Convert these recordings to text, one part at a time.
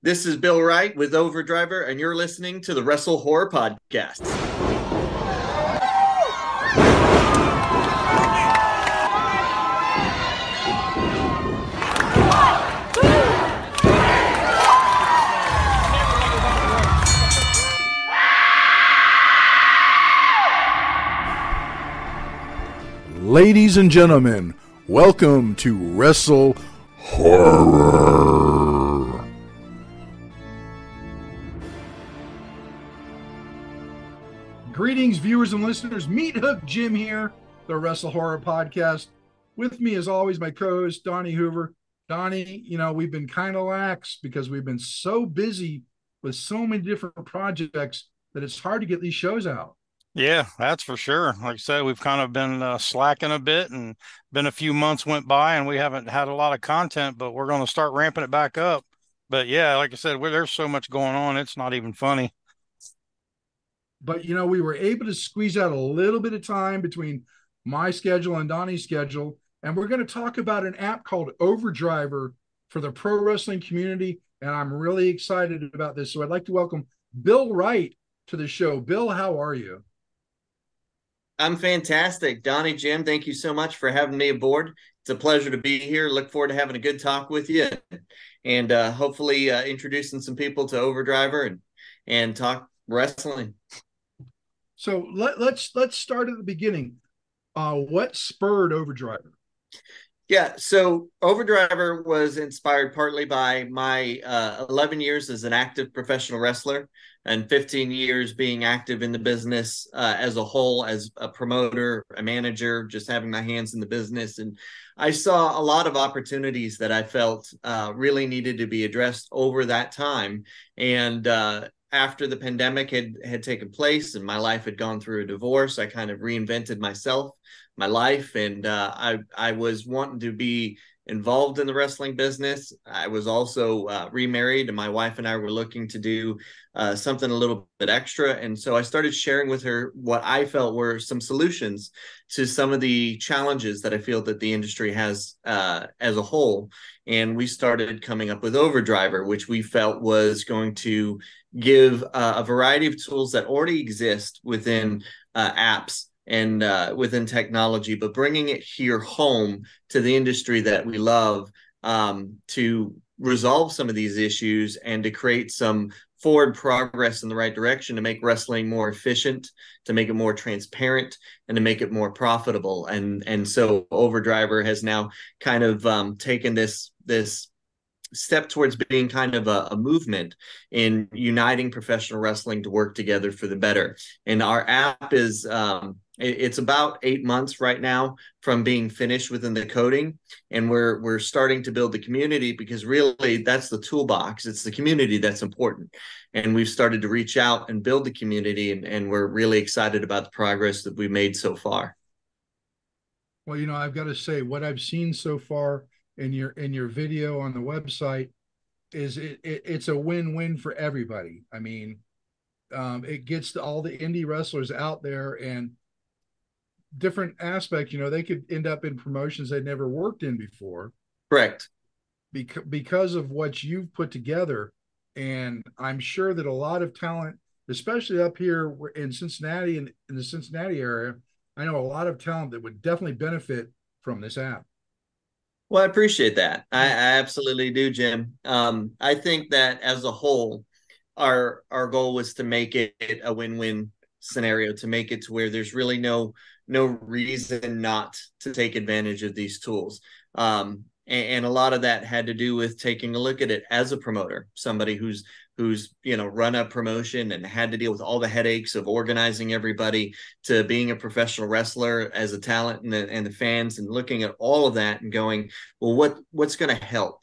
This is Bill Wright with OverDriver, and you're listening to the WrestleHorror podcast. Ladies and gentlemen, welcome to WrestleHorror. Greetings, viewers and listeners. Meathook Jim here, the WrestleHorror podcast. With me, as always, my co-host, Donnie Hoover. Donnie, we've been kind of lax because we've been so busy with so many different projects that it's hard to get these shows out. Yeah, that's for sure. Like I said, we've kind of been slacking a bit, and been a few months went by and we haven't had a lot of content, but we're going to start ramping it back up. But yeah, like I said, there's so much going on. It's not even funny. But, we were able to squeeze out a little bit of time between my schedule and Donnie's schedule. And we're going to talk about an app called OverDriver for the pro wrestling community. And I'm really excited about this. So I'd like to welcome Bill Wright to the show. Bill, how are you? I'm fantastic. Donnie, Jim, thank you so much for having me aboard. It's a pleasure to be here. Look forward to having a good talk with you and hopefully introducing some people to OverDriver and talk wrestling. So let's start at the beginning. What spurred OverDriver? Yeah, so OverDriver was inspired partly by my 11 years as an active professional wrestler and 15 years being active in the business as a whole, as a promoter, a manager, just having my hands in the business. And I saw a lot of opportunities that I felt really needed to be addressed over that time. And after the pandemic had taken place and my life had gone through a divorce, I kind of reinvented myself, my life, and I was wanting to be involved in the wrestling business. I was also remarried, and my wife and I were looking to do something a little bit extra. And so I started sharing with her what I felt were some solutions to some of the challenges that I feel that the industry has as a whole. And we started coming up with OverDriver, which we felt was going to give a variety of tools that already exist within apps and within technology, but bringing it here home to the industry that we love to resolve some of these issues and to create some forward progress in the right direction to make wrestling more efficient, to make it more transparent, and to make it more profitable. And so OverDriver has now kind of taken this step towards being kind of a movement in uniting professional wrestling to work together for the better. And our app is it's about 8 months right now from being finished within the coding, and we're starting to build the community, because really that's the toolbox. It's the community that's important, and we've started to reach out and build the community, and we're really excited about the progress that we've made so far. Well, I've got to say, what I've seen so far in your video on the website is it's a win-win for everybody. I mean, it gets all the indie wrestlers out there, and different aspects, they could end up in promotions they'd never worked in before. Correct. Because of what you've put together. And I'm sure that a lot of talent, especially up here in Cincinnati and in the Cincinnati area, I know a lot of talent that would definitely benefit from this app. Well, I appreciate that. I absolutely do, Jim. I think that as a whole, our goal was to make it a win-win scenario, to make it to where there's really no reason not to take advantage of these tools. And a lot of that had to do with taking a look at it as a promoter, somebody who's run a promotion and had to deal with all the headaches of organizing everybody, to being a professional wrestler as a talent and the fans, and looking at all of that and going, well, what's going to help?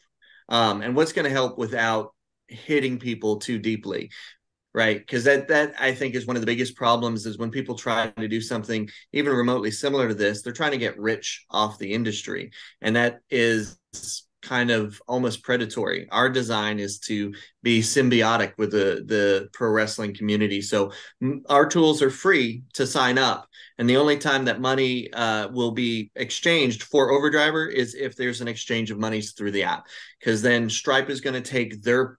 And what's going to help without hitting people too deeply? Right. Because that I think is one of the biggest problems, is when people try to do something even remotely similar to this, they're trying to get rich off the industry. And that is kind of almost predatory. Our design is to be symbiotic with the pro wrestling community. So our tools are free to sign up. And the only time that money will be exchanged for OverDriver is if there's an exchange of monies through the app, because then Stripe is going to take their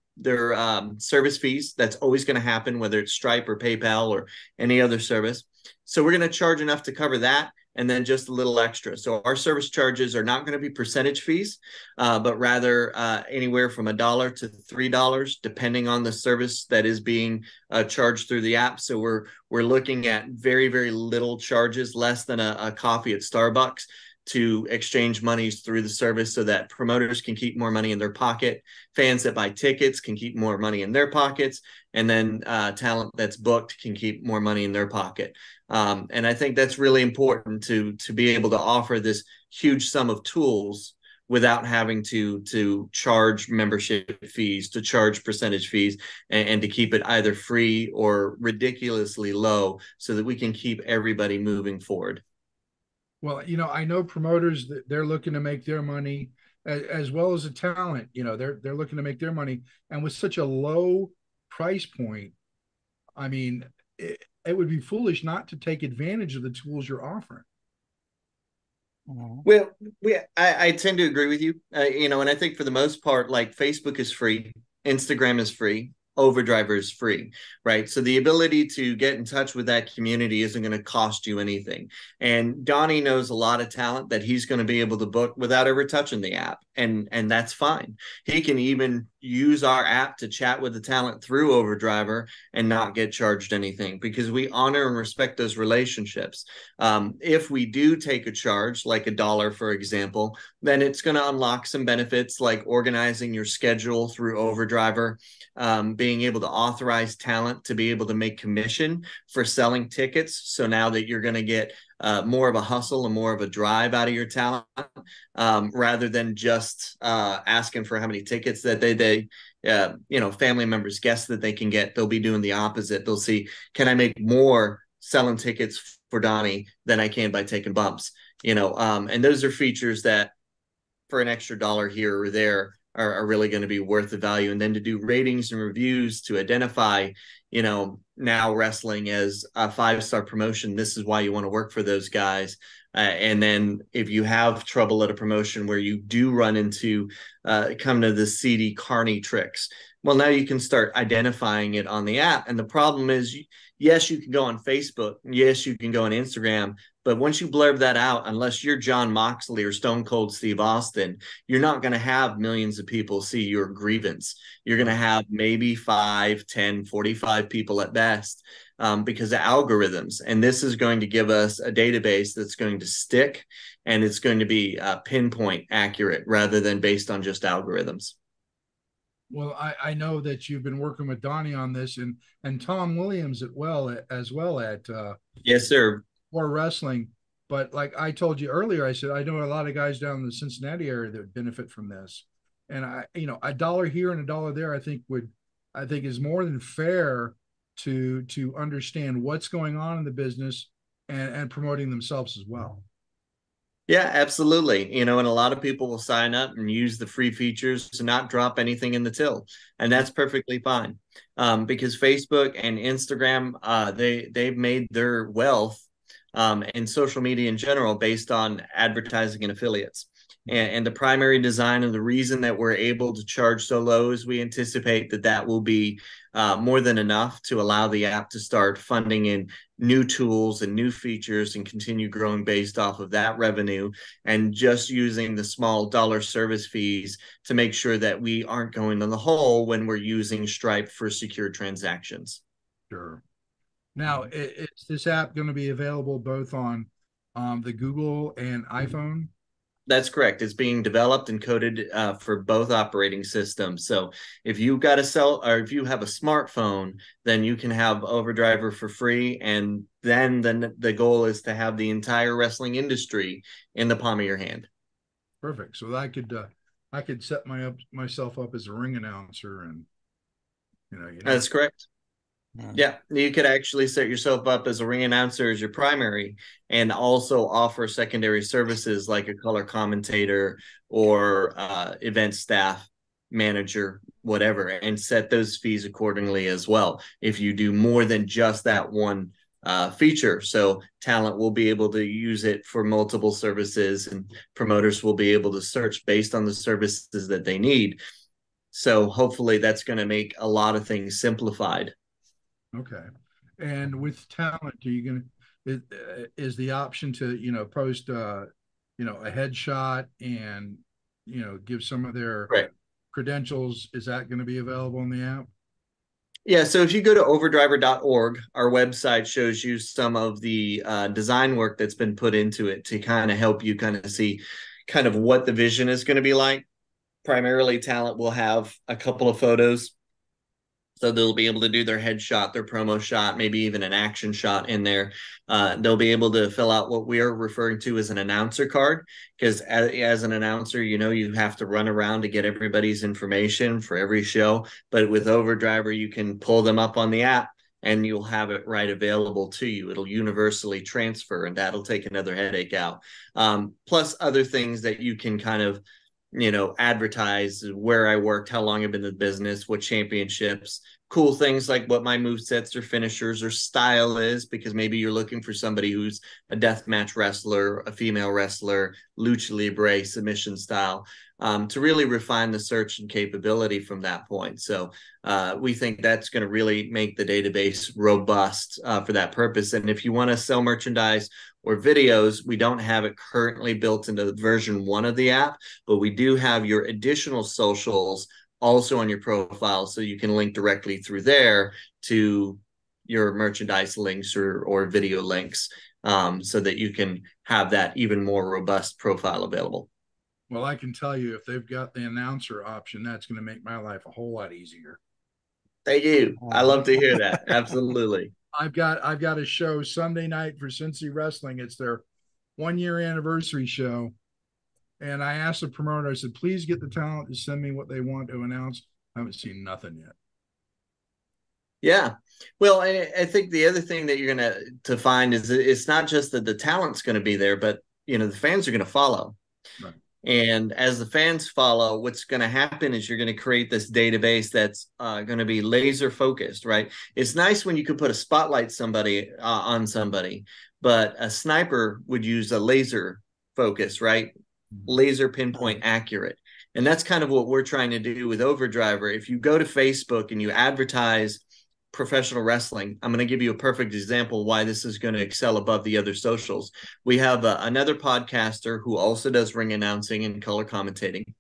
service fees. That's always going to happen, whether it's Stripe or PayPal or any other service. So we're going to charge enough to cover that, and then just a little extra. So our service charges are not going to be percentage fees, but rather anywhere from $1 to $3, depending on the service that is being charged through the app. So we're looking at very, very little charges, less than a coffee at Starbucks, to exchange monies through the service, so that promoters can keep more money in their pocket, fans that buy tickets can keep more money in their pockets, and then talent that's booked can keep more money in their pocket. And I think that's really important to be able to offer this huge sum of tools without having to charge membership fees, to charge percentage fees, and to keep it either free or ridiculously low, so that we can keep everybody moving forward. Well, I know promoters that they're looking to make their money, as well as the talent. They're looking to make their money, and with such a low price point, I mean, it would be foolish not to take advantage of the tools you're offering. Well, I tend to agree with you. And I think for the most part, like, Facebook is free, Instagram is free, OverDriver is free, right? So the ability to get in touch with that community isn't going to cost you anything. And Donnie knows a lot of talent that he's going to be able to book without ever touching the app. And that's fine. He can even use our app to chat with the talent through OverDriver and not get charged anything, because we honor and respect those relationships. If we do take a charge, like $1, for example, then it's going to unlock some benefits, like organizing your schedule through OverDriver, being able to authorize talent to be able to make commission for selling tickets. So now that you're going to get more of a hustle and more of a drive out of your talent, rather than just asking for how many tickets that they family members, guests that they can get. They'll be doing the opposite. They'll see, can I make more selling tickets for Donnie than I can by taking bumps? And those are features that, for an extra $1 here or there, are really going to be worth the value. And then to do ratings and reviews to identify, now wrestling as a 5-star promotion, this is why you want to work for those guys. And then if you have trouble at a promotion where you do run into come to the seedy carny tricks, well, now you can start identifying it on the app. And the problem is, yes, you can go on Facebook, yes, you can go on Instagram, but once you blurb that out, unless you're John Moxley or Stone Cold Steve Austin, you're not going to have millions of people see your grievance. You're going to have maybe 5, 10, 45 people at best, because of algorithms. And this is going to give us a database that's going to stick, and it's going to be pinpoint accurate rather than based on just algorithms. Well, I know that you've been working with Donnie on this, and Tom Williams as well at Yes, sir. or wrestling. But like I told you earlier, I said I know a lot of guys down in the Cincinnati area that benefit from this. And $1 here and $1 there, I think is more than fair to understand what's going on in the business, and promoting themselves as well. Yeah, absolutely. And a lot of people will sign up and use the free features to not drop anything in the till. And that's perfectly fine. Because Facebook and Instagram, they've made their wealth and social media in general based on advertising and affiliates. And the primary design, and the reason that we're able to charge so low, is we anticipate that will be more than enough to allow the app to start funding in new tools and new features and continue growing based off of that revenue, and just using the small dollar service fees to make sure that we aren't going in the hole when we're using Stripe for secure transactions. Sure. Now, is this app going to be available both on the Google and iPhone? That's correct. It's being developed and coded for both operating systems. So if you've got a if you have a smartphone, then you can have OverDriver for free. And then the goal is to have the entire wrestling industry in the palm of your hand. Perfect. So I could set myself up as a ring announcer, and That's correct. Yeah, you could actually set yourself up as a ring announcer as your primary and also offer secondary services like a color commentator or event staff manager, whatever, and set those fees accordingly as well. If you do more than just that one feature. So talent will be able to use it for multiple services and promoters will be able to search based on the services that they need. So hopefully that's going to make a lot of things simplified. Okay. And with talent, are you going to, is the option to, post, a headshot and, give some of their Right. credentials? Is that going to be available in the app? Yeah, so if you go to overdriver.org, our website shows you some of the design work that's been put into it to kind of help you kind of see kind of what the vision is going to be like. Primarily, talent will have a couple of photos. So they'll be able to do their headshot, their promo shot, maybe even an action shot in there. They'll be able to fill out what we are referring to as an announcer card, because as an announcer, you have to run around to get everybody's information for every show. But with OverDriver, you can pull them up on the app and you'll have it right available to you. It'll universally transfer, and that'll take another headache out. Plus other things that you can kind of advertise where I worked, how long I've been in the business, what championships, cool things like what my move sets or finishers or style is, because maybe you're looking for somebody who's a deathmatch wrestler, a female wrestler, lucha libre, submission style, to really refine the search and capability from that point. So we think that's going to really make the database robust for that purpose. And if you want to sell merchandise or videos, we don't have it currently built into version 1 of the app, but we do have your additional socials also on your profile, so you can link directly through there to your merchandise links or video links, so that you can have that even more robust profile available. Well, I can tell you if they've got the announcer option, that's going to make my life a whole lot easier. They do. I love to hear that. Absolutely. I've got a show Sunday night for Cincy Wrestling. It's their 1-year anniversary show. And I asked the promoter, I said, please get the talent to send me what they want to announce. I haven't seen nothing yet. Yeah. Well, I think the other thing that you're going to find is it's not just that the talent's going to be there, but the fans are going to follow. Right. And as the fans follow, what's going to happen is you're going to create this database that's going to be laser focused, right? It's nice when you could put a spotlight on somebody, but a sniper would use a laser focus, right? Laser pinpoint accurate. And that's kind of what we're trying to do with OverDriver. If you go to Facebook and you advertise professional wrestling, I'm going to give you a perfect example why this is going to excel above the other socials. We have another podcaster who also does ring announcing and color commentating.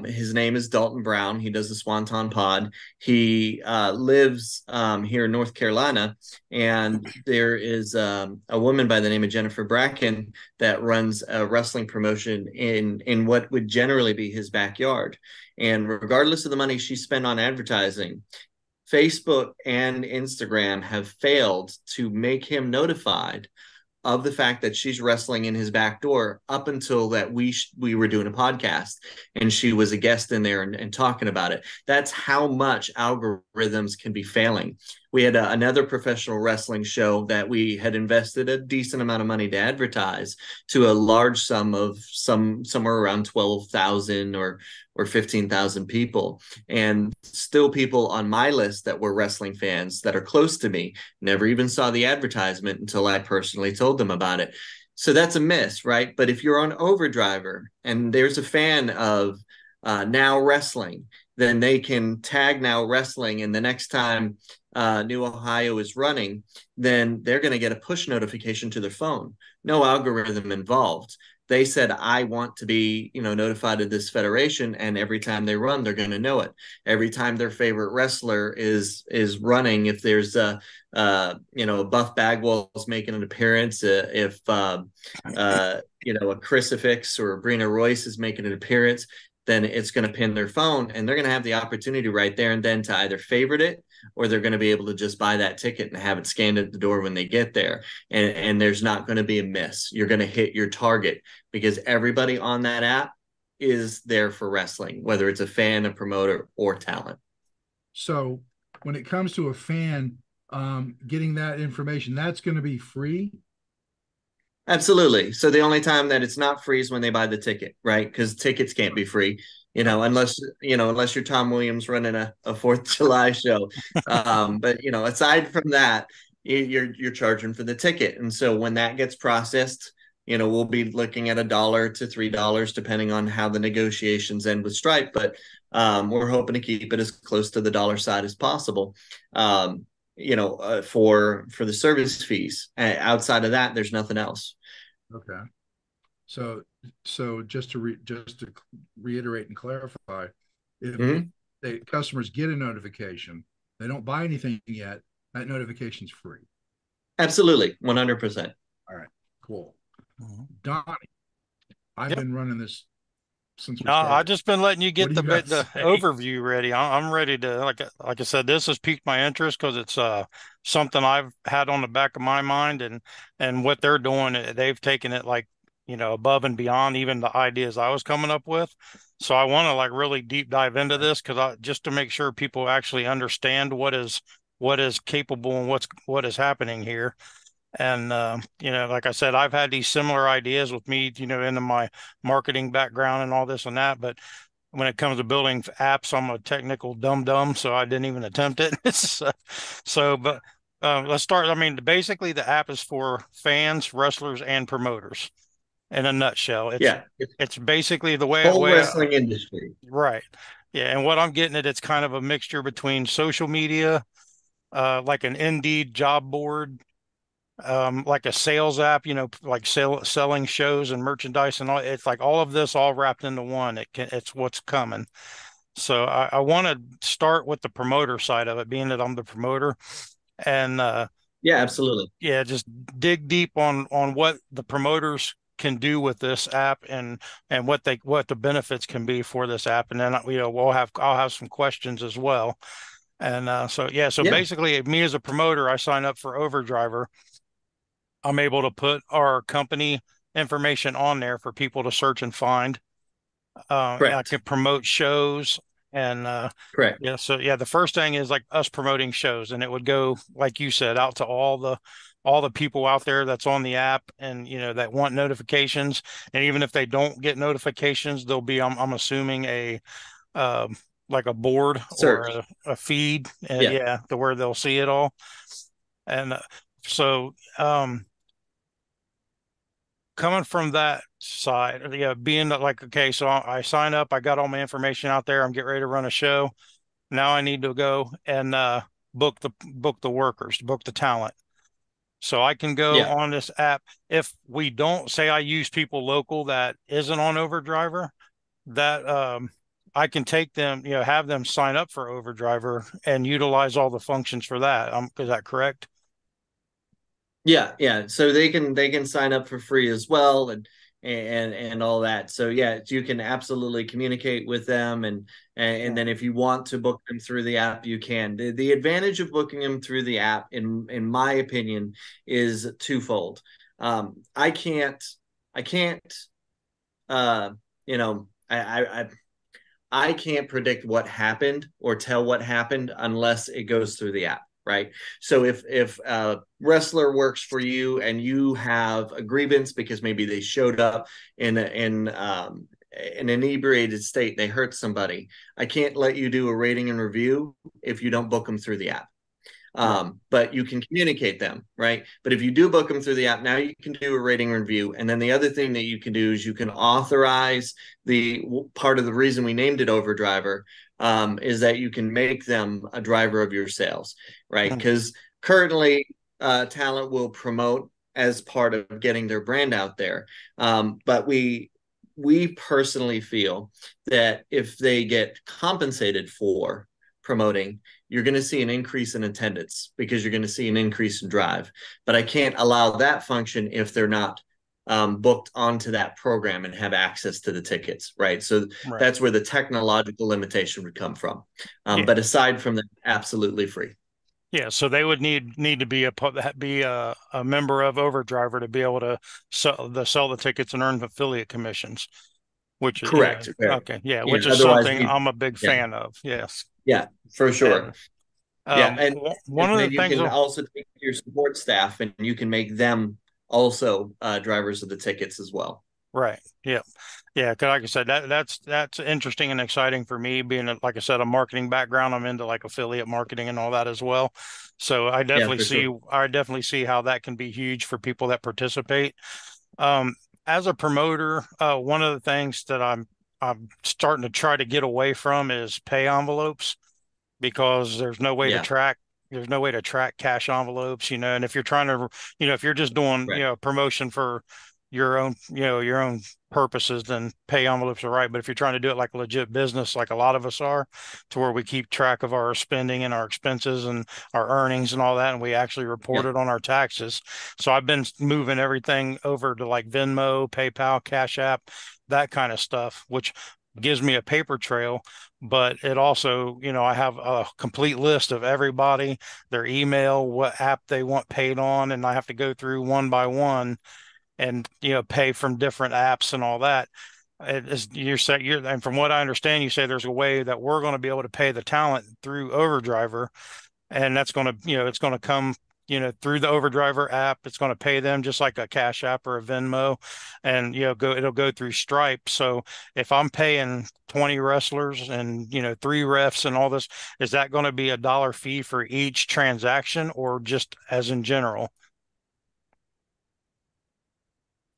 His name is Dalton Brown. He does the Swanton Pod. He lives here in North Carolina, and there is a woman by the name of Jennifer Bracken that runs a wrestling promotion in what would generally be his backyard. And regardless of the money she spent on advertising, Facebook and Instagram have failed to make him notified of the fact that she's wrestling in his back door up until that we were doing a podcast and she was a guest in there and talking about it. That's how much algorithms can be failing. We had another professional wrestling show that we had invested a decent amount of money to advertise to a large sum of somewhere around 12,000 or 15,000 people. And still people on my list that were wrestling fans that are close to me never even saw the advertisement until I personally told them about it. So that's a miss, right? But if you're on OverDriver and there's a fan of Now Wrestling, then they can tag Now Wrestling, and the next time New Ohio is running, then they're going to get a push notification to their phone. No algorithm involved. They said, I want to be, notified of this federation, and every time they run, they're going to know it. Every time their favorite wrestler is running, if there's a Buff Bagwell's making an appearance, if a Crucifix or Brina Royce is making an appearance, then it's going to pin their phone, and they're going to have the opportunity right there and then to either favorite it, or they're going to be able to just buy that ticket and have it scanned at the door when they get there. And there's not going to be a miss. You're going to hit your target because everybody on that app is there for wrestling, whether it's a fan, a promoter, or talent. So when it comes to a fan, getting that information, that's going to be free? Absolutely. So the only time that it's not free is when they buy the ticket, right? Because tickets can't be free, unless you're Tom Williams running a Fourth of July show. But aside from that, you're charging for the ticket, and so when that gets processed, we'll be looking at $1 to $3 depending on how the negotiations end with Stripe. But we're hoping to keep it as close to the dollar side as possible. For the service fees. Outside of that, there's nothing else. Okay. So just to reiterate and clarify, if the customers get a notification, they don't buy anything yet, that notification's free. Absolutely, 100%. All right, cool. Donnie, I've been running this since we No, started. I've just been letting you get the say? overview ready. I'm ready to, like I said, this has piqued my interest because it's something I've had on the back of my mind, and what they're doing, they've taken it like, above and beyond even the ideas I was coming up with. So I want to like really deep dive into this just to make sure people actually understand what is capable and what is happening here. And, like I said, I've had these similar ideas with me, into my marketing background and all this and that. But when it comes to building apps, I'm a technical dum-dum, so I didn't even attempt it. But let's start. I mean, basically, the app is for fans, wrestlers, and promoters in a nutshell. It's basically the whole wrestling industry. Right. Yeah. And what I'm getting at, it's kind of a mixture between social media, like an Indeed job board, like a sales app, like selling shows and merchandise and all. It's like all of this all wrapped into one. It's what's coming. So I want to start with the promoter side of it, being that I'm the promoter, and yeah, absolutely. Yeah, just dig deep on what the promoters can do with this app, and what the benefits can be for this app, and then I'll have some questions as well. And so basically, me as a promoter, I sign up for OverDriver. I'm able to put our company information on there for people to search and find. I can promote shows and correct. Yeah. So the first thing is like us promoting shows, and it would go, like you said, out to all the people out there that's on the app, and that want notifications. And even if they don't get notifications, there'll be, I'm assuming, a like a board Search. or a feed, to where they'll see it all. And so coming from that side, being that, like, okay, so I sign up, I got all my information out there, I'm getting ready to run a show. Now I need to go and book the workers, book the talent. So I can go on this app. If we don't, say I use people local that isn't on OverDriver, that I can take them, have them sign up for OverDriver and utilize all the functions for that. Is that correct? Yeah. So they can sign up for free as well, and all that. So you can absolutely communicate with them, and then if you want to book them through the app, you can. The advantage of booking them through the app, in my opinion, is twofold. I can't I can't predict what happened or tell what happened unless it goes through the app. Right. So if a wrestler works for you and you have a grievance because maybe they showed up in an inebriated state, they hurt somebody, I can't let you do a rating and review if you don't book them through the app. But you can communicate them, right? But if you do book them through the app, now you can do a rating review. And then the other thing that you can do is you can authorize the part of the reason we named it OverDriver, is that you can make them a driver of your sales, right? Because currently talent will promote as part of getting their brand out there. But we personally feel that if they get compensated for promoting, you're going to see an increase in attendance because you're going to see an increase in drive. But I can't allow that function if they're not booked onto that program and have access to the tickets, right? So that's where the technological limitation would come from. But aside from that, absolutely free. Yeah, so they would need to be a member of OverDriver to be able to sell the tickets and earn affiliate commissions, which is correct. Okay, which is something I'm a big fan of. Yes. Yeah, for sure. Yeah, and One of then the you things, can also take your support staff and you can make them also drivers of the tickets as well. right? Yeah, yeah. 'Cause like I said, that's interesting and exciting for me. Being like I said, a marketing background, I'm into like affiliate marketing and all that as well. So Yeah, for sure. I definitely see how that can be huge for people that participate. Um, as a promoter, one of the things that I'm starting to try to get away from is pay envelopes because Yeah, there's no way to track cash envelopes, and if you're trying to, if you're just doing, right. promotion for your own purposes, then pay envelopes are right. But if you're trying to do it like a legit business, like a lot of us are, to where we keep track of our spending and our expenses and our earnings and all that, and we actually report Yeah. it on our taxes. So I've been moving everything over to like Venmo, PayPal, Cash App, that kind of stuff, which gives me a paper trail, but it also, I have a complete list of everybody, their email, what app they want paid on, and I have to go through one by one and pay from different apps and all that. It is and from what I understand, you say there's a way that we're going to be able to pay the talent through OverDriver, and that's going to, it's going to come, through the OverDriver app. It's going to pay them just like a Cash App or a Venmo, and it'll go through Stripe. So if I'm paying 20 wrestlers and three refs and all this, is that going to be a dollar fee for each transaction, or just as in general?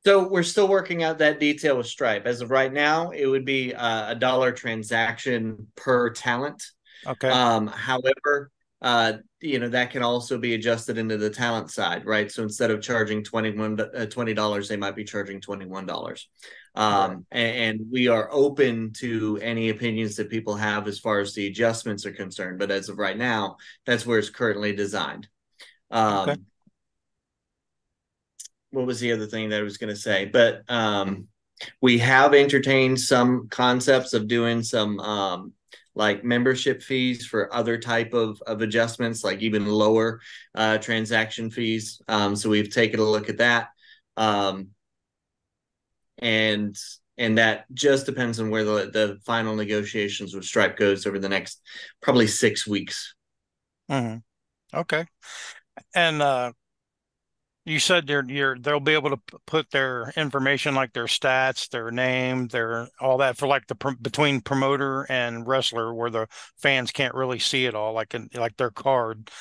So we're still working out that detail with Stripe. As of right now, it would be a dollar transaction per talent. Okay. However, that can also be adjusted into the talent side, right? So instead of charging $20, they might be charging $21. Right. And we are open to any opinions that people have as far as the adjustments are concerned. But as of right now, that's where it's currently designed. Okay. What was the other thing that I was going to say? But we have entertained some concepts of doing some like membership fees for other type of adjustments, like even lower transaction fees. So we've taken a look at that, um, and that just depends on where the final negotiations with Stripe goes over the next probably 6 weeks. Hmm. Okay. And you said they'll be able to put their information like their stats, their name, their all that for like between promoter and wrestler, where the fans can't really see it all, like their card,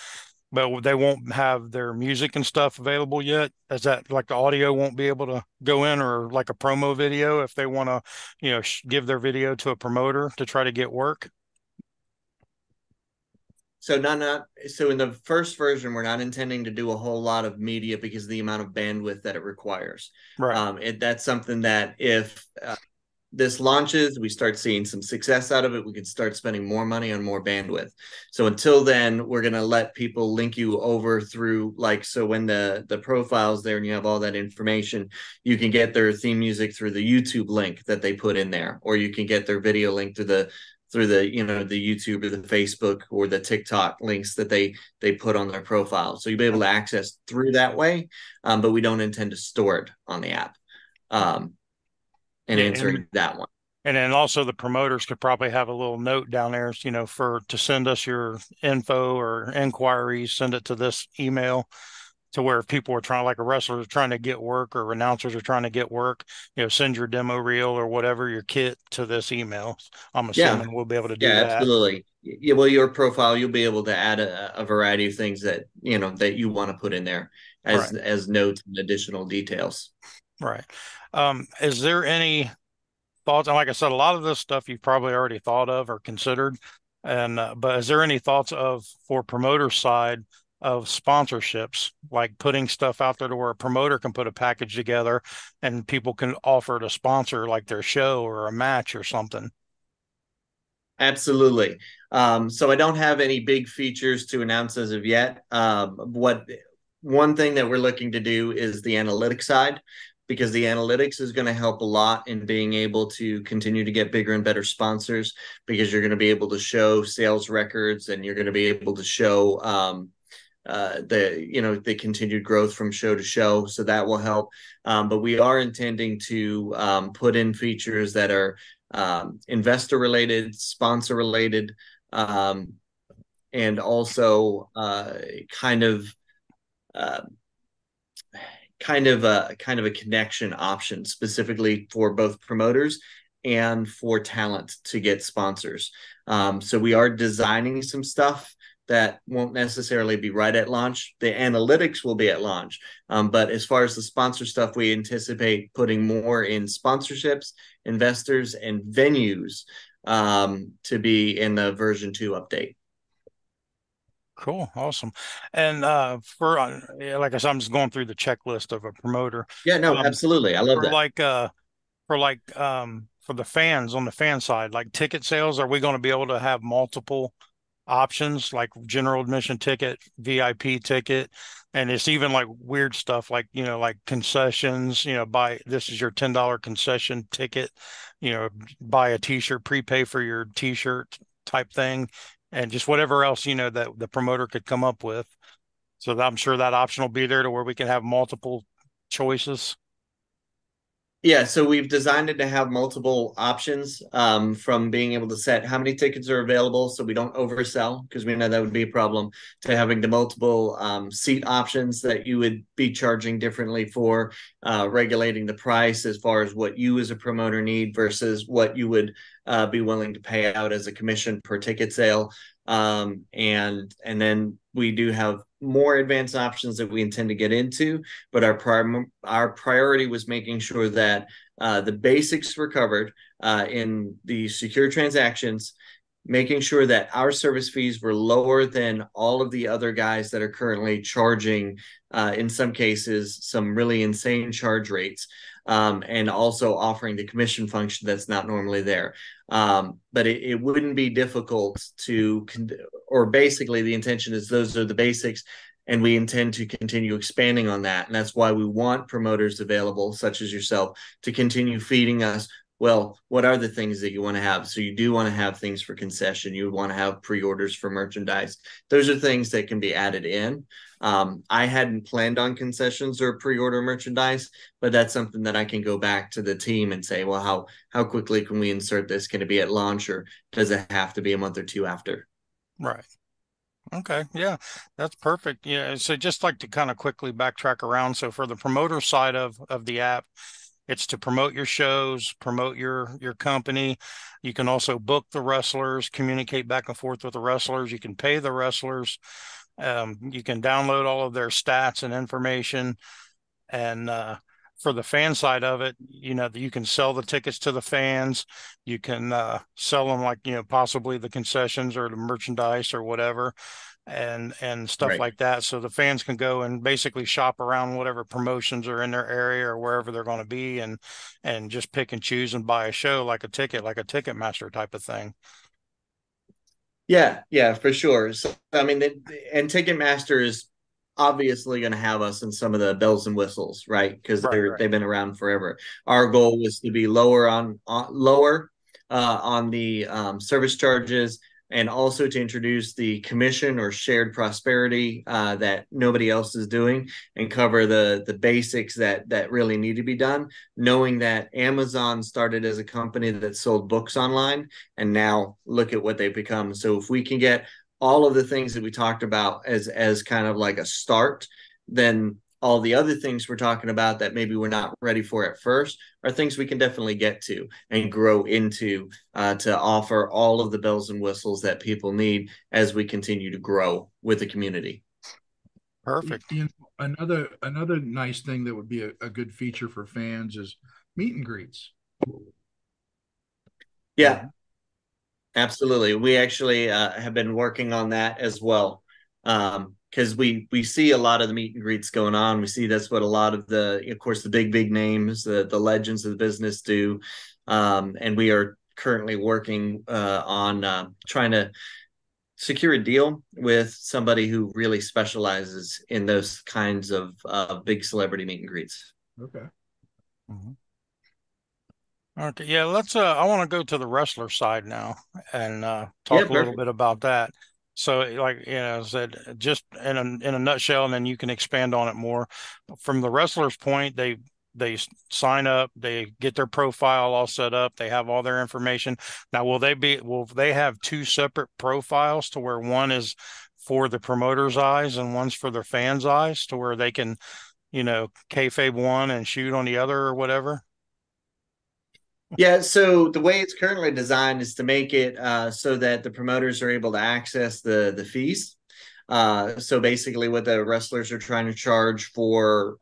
but they won't have their music and stuff available yet. Is that like the audio won't be able to go in, or like a promo video if they want to, give their video to a promoter to try to get work? So not so in the first version, we're not intending to do a whole lot of media because of the amount of bandwidth that it requires. Right. That's something that if this launches, we start seeing some success out of it, we can start spending more money on more bandwidth. So until then, we're going to let people link you over through so when the profile's there and you have all that information, you can get their theme music through the YouTube link that they put in there, or you can get their video link through the YouTube or the Facebook or the TikTok links that they put on their profile. So you'll be able to access through that way, but we don't intend to store it on the app. And Yeah, answering that one. and then also the promoters could probably have a little note down there, for to send us your info or inquiries, send it to this email, to where if people are trying, like a wrestler is trying to get work or announcers are trying to get work, send your demo reel or whatever, your kit, to this email. I'm Yeah, assuming we'll be able to yeah, do that. absolutely. Yeah, well, your profile, you'll be able to add a variety of things that that you want to put in there Right. as notes and additional details. Right. Is there any thoughts? And like I said, a lot of this stuff you've probably already thought of or considered. And but is there any thoughts of, for promoter side, of sponsorships, like putting stuff out there to where a promoter can put a package together and people can offer to sponsor like their show or a match or something? Absolutely. So I don't have any big features to announce as of yet. What one thing that we're looking to do is the analytics side, because the analytics is going to help a lot in being able to continue to get bigger and better sponsors, because you're going to be able to show sales records and you're going to be able to show the continued growth from show to show. So that will help. But we are intending to put in features that are investor related, sponsor related, and also kind of uh, kind of a connection option specifically for both promoters and for talent to get sponsors. So we are designing some stuff that won't necessarily be right at launch. The analytics will be at launch. But as far as the sponsor stuff, we anticipate putting more in sponsorships, investors, and venues to be in the version 2 update. Cool. Awesome. And for yeah, like I said, I'm just going through the checklist of a promoter. Yeah, no, Um, absolutely. I love for that. like for the fans on the fan side, like ticket sales, are we going to be able to have multiple options like general admission ticket, VIP ticket, and it's even like weird stuff like, like concessions, buy this is your $10 concession ticket, buy a t-shirt, prepay for your t-shirt type thing, and just whatever else, that the promoter could come up with. So I'm sure that option will be there to where we can have multiple choices. Yeah, so we've designed it to have multiple options, from being able to set how many tickets are available so we don't oversell, because we know that would be a problem, to having the multiple seat options that you would be charging differently for, regulating the price as far as what you as a promoter need versus what you would be willing to pay out as a commission per ticket sale. And then we do have more advanced options that we intend to get into, but our priority was making sure that the basics were covered in the secure transactions, making sure that our service fees were lower than all of the other guys that are currently charging, in some cases, some really insane charge rates, and also offering the commission function that's not normally there. But it wouldn't be difficult or basically the intention is those are the basics, and we intend to continue expanding on that. And that's why we want promoters available, such as yourself, to continue feeding us. Well, what are the things that you want to have? So you do want to have things for concession. You would want to have pre-orders for merchandise. Those are things that can be added in. I hadn't planned on concessions or pre-order merchandise, but that's something that I can go back to the team and say, well, how quickly can we insert this? Can it be at launch, or does it have to be a month or two after? Right. Okay. Yeah, that's perfect. Yeah. So just like to kind of quickly backtrack around. So for the promoter side of the app, it's to promote your shows, promote your company. You can also book the wrestlers, communicate back and forth with the wrestlers. You can pay the wrestlers. You can download all of their stats and information. And for the fan side of it, you can sell the tickets to the fans. You can sell them like, possibly the concessions or the merchandise or whatever, and stuff Right. like that. So the fans can go and basically shop around whatever promotions are in their area or wherever they're going to be, and just pick and choose and buy a show like a ticket, like a Ticketmaster type of thing. Yeah, for sure. So, I mean, and Ticketmaster is obviously going to have us in some of the bells and whistles, right? Because Right, right. they've been around forever. Our goal was to be lower on the service charges, and also to introduce the commission or shared prosperity that nobody else is doing, and cover the basics that really need to be done. Knowing that Amazon started as a company that sold books online, and now look at what they've become. So if we can get all of the things that we talked about as kind of like a start, then all the other things we're talking about that maybe we're not ready for at first are things we can definitely get to and grow into, to offer all of the bells and whistles that people need as we continue to grow with the community. Perfect. Another nice thing that would be a good feature for fans is meet and greets. Yeah, absolutely. We actually have been working on that as well, because we see a lot of the meet and greets going on. We see that's what a lot of of course, the big names, the legends of the business do, and we are currently working on trying to secure a deal with somebody who really specializes in those kinds of big celebrity meet and greets. Okay. Mhm. Okay, yeah, let's I want to go to the wrestler side now and Yeah, talk a little perfect. bit about that. So like, I said, just in a nutshell, and then you can expand on it more. From the wrestler's point, they sign up, they get their profile all set up, they have all their information. Now, will they have two separate profiles to where one is for the promoter's eyes and one's for their fans' eyes, to where they can, kayfabe one and shoot on the other or whatever? Yeah, so the way it's currently designed is to make it so that the promoters are able to access the fees. So basically, what the wrestlers are trying to charge for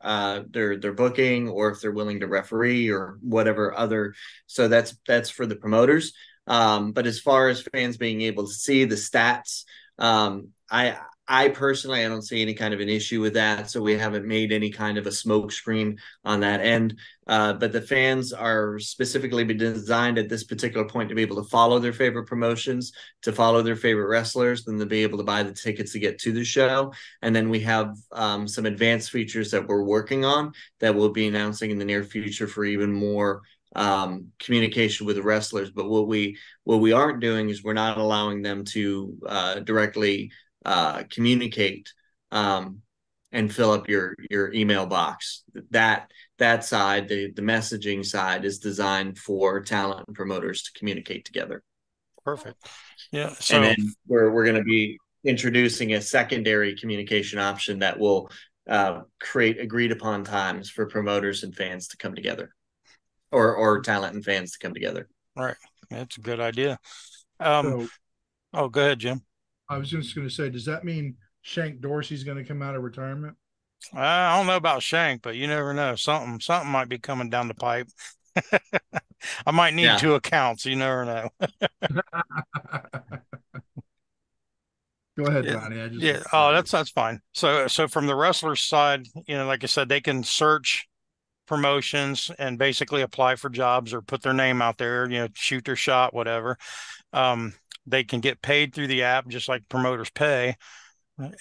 their booking, or if they're willing to referee or whatever other. So that's for the promoters. But as far as fans being able to see the stats, I personally, I don't see any kind of an issue with that. So we haven't made any kind of a smoke screen on that end. But the fans are specifically designed at this particular point to be able to follow their favorite promotions, to follow their favorite wrestlers, then to be able to buy the tickets to get to the show. And then we have some advanced features that we're working on that we'll be announcing in the near future for even more communication with the wrestlers. But what we aren't doing is we're not allowing them to directly communicate and fill up your email box. That side, the messaging side, is designed for talent and promoters to communicate together. Perfect. Yeah. So, and then we're going to be introducing a secondary communication option that will create agreed upon times for promoters and fans to come together, or talent and fans to come together. Right. That's a good idea. So, go ahead, Jim. I was just going to say, does that mean Shank Dorsey's going to come out of retirement? I don't know about Shank, but you never know. Something might be coming down the pipe. I might need 2 accounts. You never know. Go ahead, Donnie. Oh, that's fine. So from the wrestler's side, like I said, they can search promotions and basically apply for jobs or put their name out there, shoot their shot, whatever. They can get paid through the app just like promoters pay.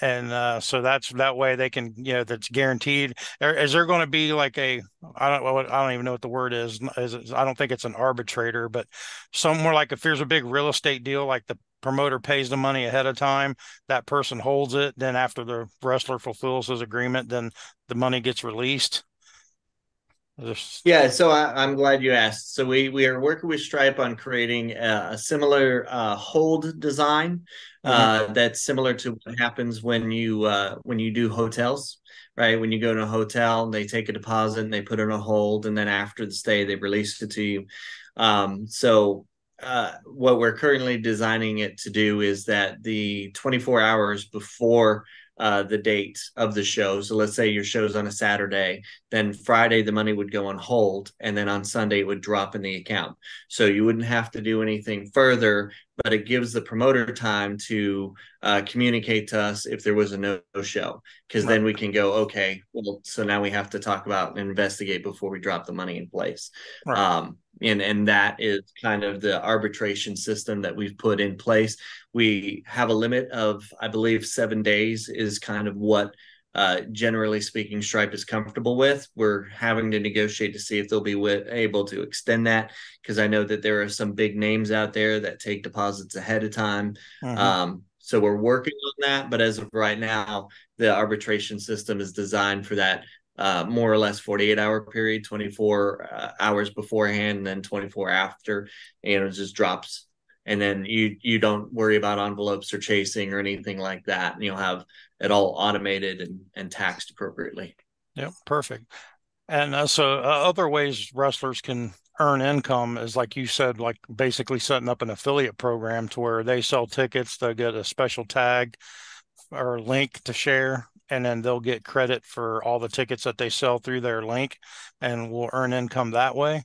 And so that way they can, that's guaranteed. Is there going to be like I don't even know what the word is. I don't think it's an arbitrator, but somewhere like if there's a big real estate deal, like the promoter pays the money ahead of time, that person holds it. Then after the wrestler fulfills his agreement, then the money gets released. Yeah, so I'm glad you asked. So we are working with Stripe on creating a similar hold design that's similar to what happens when you do hotels, right? When you go to a hotel, they take a deposit and they put it on a hold, and then after the stay, they release it to you. So what we're currently designing it to do is that the 24 hours before the date of the show. So let's say your show's on a Saturday, then Friday the money would go on hold, and then on Sunday it would drop in the account. So you wouldn't have to do anything further, but it gives the promoter time to communicate to us if there was a no-show, because then we can go, okay, well, so now we have to talk about and investigate before we drop the money in place. Right. And that is kind of the arbitration system that we've put in place. We have a limit of, I believe, 7 days is kind of what, generally speaking, Stripe is comfortable with. We're having to negotiate to see if they'll be able to extend that, because I know that there are some big names out there that take deposits ahead of time. So we're working on that. But as of right now, the arbitration system is designed for that more or less 48-hour period, 24 hours beforehand, and then 24 after, and it just drops. And then you don't worry about envelopes or chasing or anything like that. And you'll have it all automated and taxed appropriately. Yep, perfect. And so other ways wrestlers can earn income is, like you said, like basically setting up an affiliate program to where they sell tickets, they'll get a special tag or link to share, and then they'll get credit for all the tickets that they sell through their link, and will earn income that way.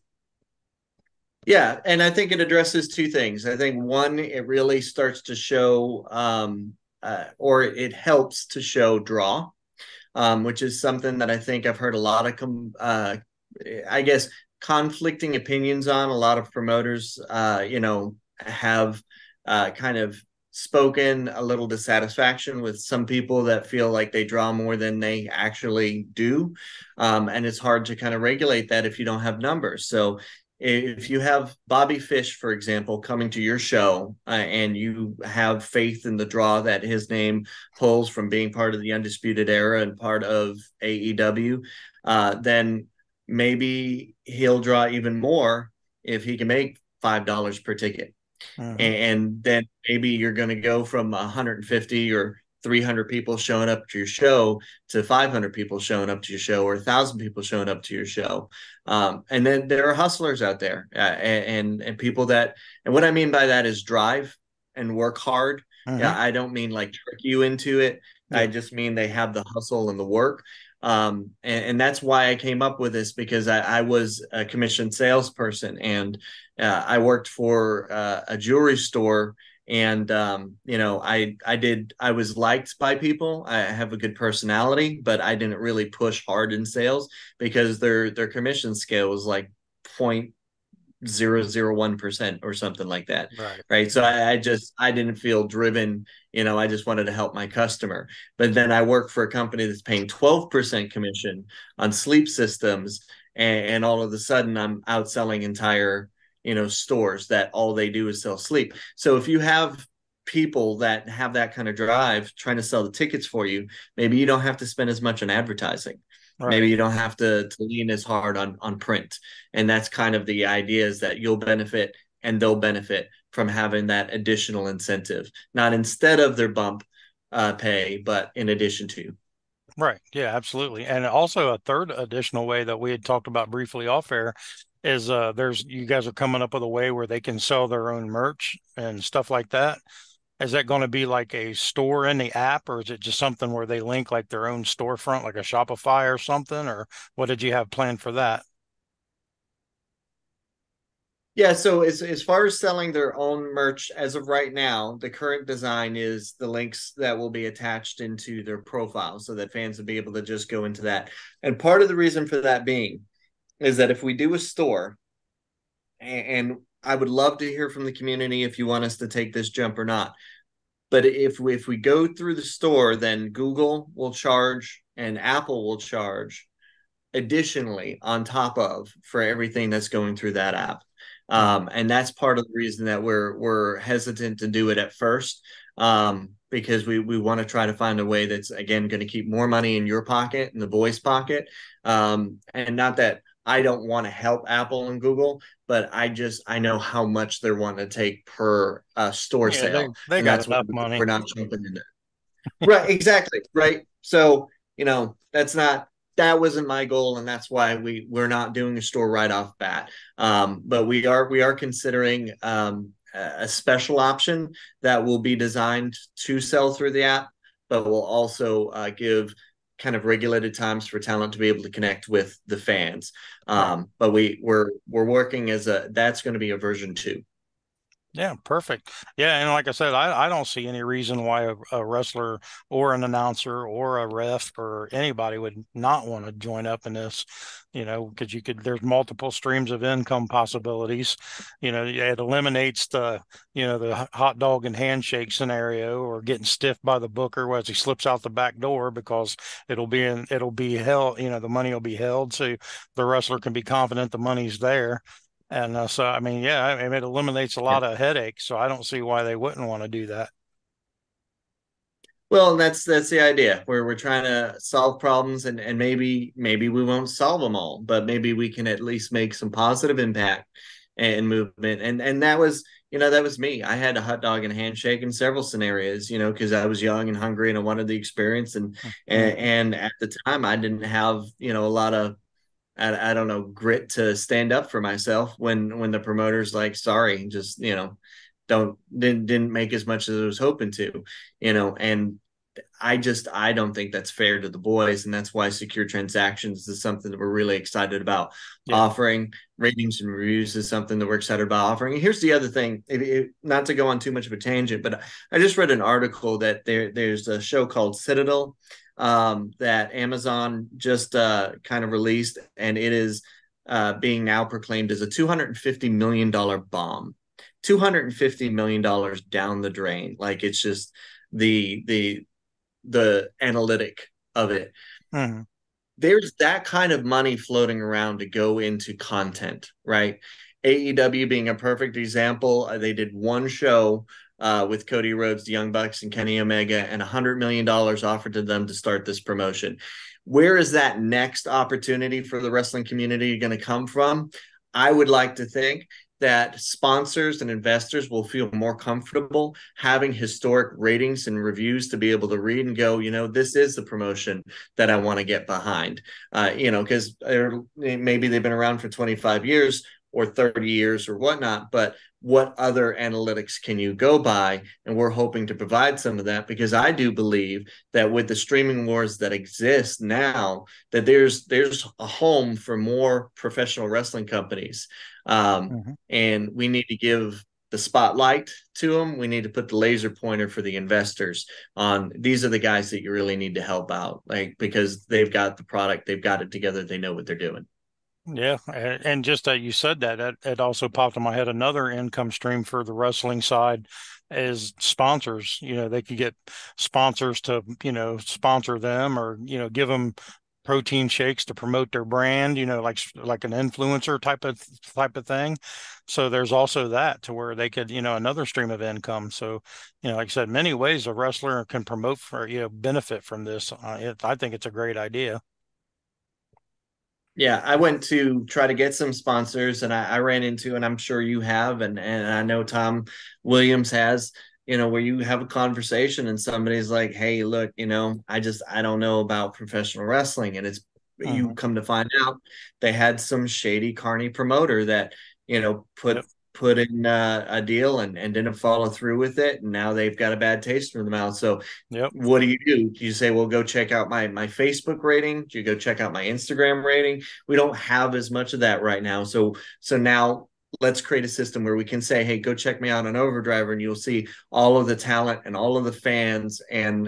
Yeah, and I think it addresses 2 things. I think one, it really starts to show, or it helps to show draw, which is something that I think I've heard a lot of, I guess, conflicting opinions on. A lot of promoters, have kind of spoken a little dissatisfaction with some people that feel like they draw more than they actually do. And it's hard to kind of regulate that if you don't have numbers. So if you have Bobby Fish, for example, coming to your show and you have faith in the draw that his name pulls from being part of the Undisputed Era and part of AEW, then maybe he'll draw even more if he can make $5 per ticket. And then maybe you're going to go from 150 or 300 people showing up to your show to 500 people showing up to your show, or 1,000 people showing up to your show. And then there are hustlers out there, and people that, and what I mean by that is drive and work hard. Yeah, I don't mean like trick you into it. Yeah. I just mean they have the hustle and the work. And that's why I came up with this, because I was a commissioned salesperson, and I worked for a jewelry store, and I was liked by people. I have a good personality, but I didn't really push hard in sales because their commission scale was like 0.001% or something like that. Right. So I didn't feel driven. I just wanted to help my customer. But then I work for a company that's paying 12% commission on sleep systems, and all of a sudden I'm outselling entire stores that all they do is sell sleep. So if you have people that have that kind of drive trying to sell the tickets for you, maybe you don't have to spend as much on advertising. Maybe you don't have to lean as hard on print. And that's kind of the idea, is that you'll benefit and they'll benefit from having that additional incentive, not instead of their bump pay, but in addition to. Right. Yeah, absolutely. And also a third additional way that we had talked about briefly off air is you guys are coming up with a way where they can sell their own merch and stuff like that. Is that going to be like a store in the app, or is it just something where they link like their own storefront, like a Shopify or something? Or what did you have planned for that? Yeah, so as far as selling their own merch, as of right now, the current design is the links that will be attached into their profile so that fans will be able to just go into that. And part of the reason for that being is that if we do a store, and I would love to hear from the community if you want us to take this jump or not. But if we go through the store, then Google will charge and Apple will charge additionally on top of for everything that's going through that app. And that's part of the reason that we're hesitant to do it at first, because we want to try to find a way that's, again, going to keep more money in your pocket and the boys' pocket. And not that I don't want to help Apple and Google, but I know how much they're wanting to take per store Yeah, sale. they And got that's why enough money. we're not jumping into it. Right, exactly. Right. So, that wasn't my goal, and that's why we're not doing a store right off bat. But we are considering a special option that will be designed to sell through the app, but will also give kind of regulated times for talent to be able to connect with the fans. But we're working that's going to be a version 2. Yeah, perfect. Yeah, and like I said, I don't see any reason why a wrestler or an announcer or a ref or anybody would not want to join up in this, because there's multiple streams of income possibilities. It eliminates the hot dog and handshake scenario, or getting stiffed by the booker as he slips out the back door, because it'll be held, the money will be held, so the wrestler can be confident the money's there. And so, I mean, yeah, it eliminates a lot of headaches. So I don't see why they wouldn't want to do that. Well, that's the idea, where we're trying to solve problems, and maybe we won't solve them all, but maybe we can at least make some positive impact and movement. And that was me. I had a hot dog and a handshake in several scenarios, because I was young and hungry and I wanted the experience. And at the time I didn't have, a lot of, I don't know, grit to stand up for myself when the promoter's like, sorry, just, didn't make as much as I was hoping to, and I don't think that's fair to the boys. And that's why secure transactions is something that we're really excited about offering. Ratings and reviews is something that we're excited about offering. And here's the other thing, not to go on too much of a tangent, but I just read an article that there's a show called Citadel that Amazon just kind of released, and it is being now proclaimed as a $250 million bomb. $250 million down the drain. Like, it's just the analytic of it. Mm-hmm. There's that kind of money floating around to go into content, right? AEW being a perfect example. They did one show with Cody Rhodes, the Young Bucks, and Kenny Omega, and $100 million offered to them to start this promotion. Where is that next opportunity for the wrestling community going to come from? I would like to think that sponsors and investors will feel more comfortable having historic ratings and reviews to be able to read and go, this is the promotion that I want to get behind. Because maybe they've been around for 25 years or 30 years or whatnot, but what other analytics can you go by? And we're hoping to provide some of that, because I do believe that with the streaming wars that exist now, that there's a home for more professional wrestling companies. And we need to give the spotlight to them. We need to put the laser pointer for the investors on, these are the guys that you really need to help out, because they've got the product, they've got it together, they know what they're doing. Yeah, and just that you said that, it also popped in my head. Another income stream for the wrestling side is sponsors. They could get sponsors to, sponsor them, or, give them protein shakes to promote their brand, like an influencer type of thing. So there's also that, to where they could, another stream of income. So, like I said, many ways a wrestler can promote for, benefit from this. I think it's a great idea. Yeah, I went to try to get some sponsors, and I ran into, and I'm sure you have, and I know Tom Williams has, where you have a conversation and somebody's like, hey, look, I don't know about professional wrestling. And it's, you come to find out they had some shady carny promoter that, put in a deal and didn't follow through with it. And now they've got a bad taste in their mouth. So what do? Do you say, well, go check out my Facebook rating? Do you go check out my Instagram rating? We don't have as much of that right now. So now let's create a system where we can say, hey, go check me out on OverDriver, and you'll see all of the talent and all of the fans and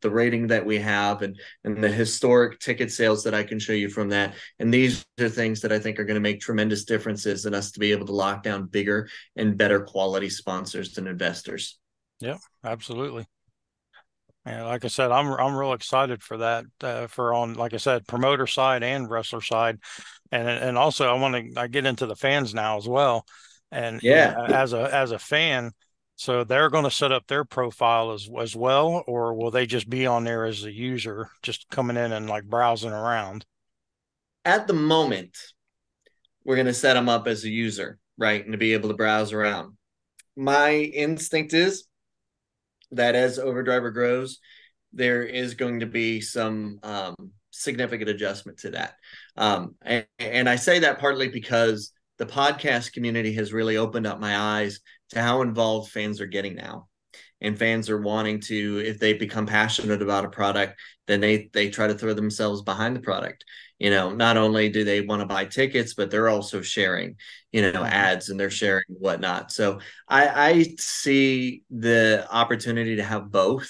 the rating that we have, and the historic ticket sales that I can show you from that. And these are things that I think are going to make tremendous differences in us to be able to lock down bigger and better quality sponsors and investors. Yeah, absolutely. And like I said, I'm real excited for that, for on, like I said, promoter side and wrestler side, and also I get into the fans now as well, and as a fan, so they're going to set up their profile as well, or will they just be on there as a user, just coming in and like browsing around? At the moment, we're going to set them up as a user, right, and to be able to browse around. My instinct is that as OverDriver grows, there is going to be some significant adjustment to that. And I say that partly because the podcast community has really opened up my eyes to how involved fans are getting now. And fans are wanting to, if they become passionate about a product, then they try to throw themselves behind the product. Not only do they want to buy tickets, but they're also sharing, ads, and they're sharing whatnot. So I see the opportunity to have both.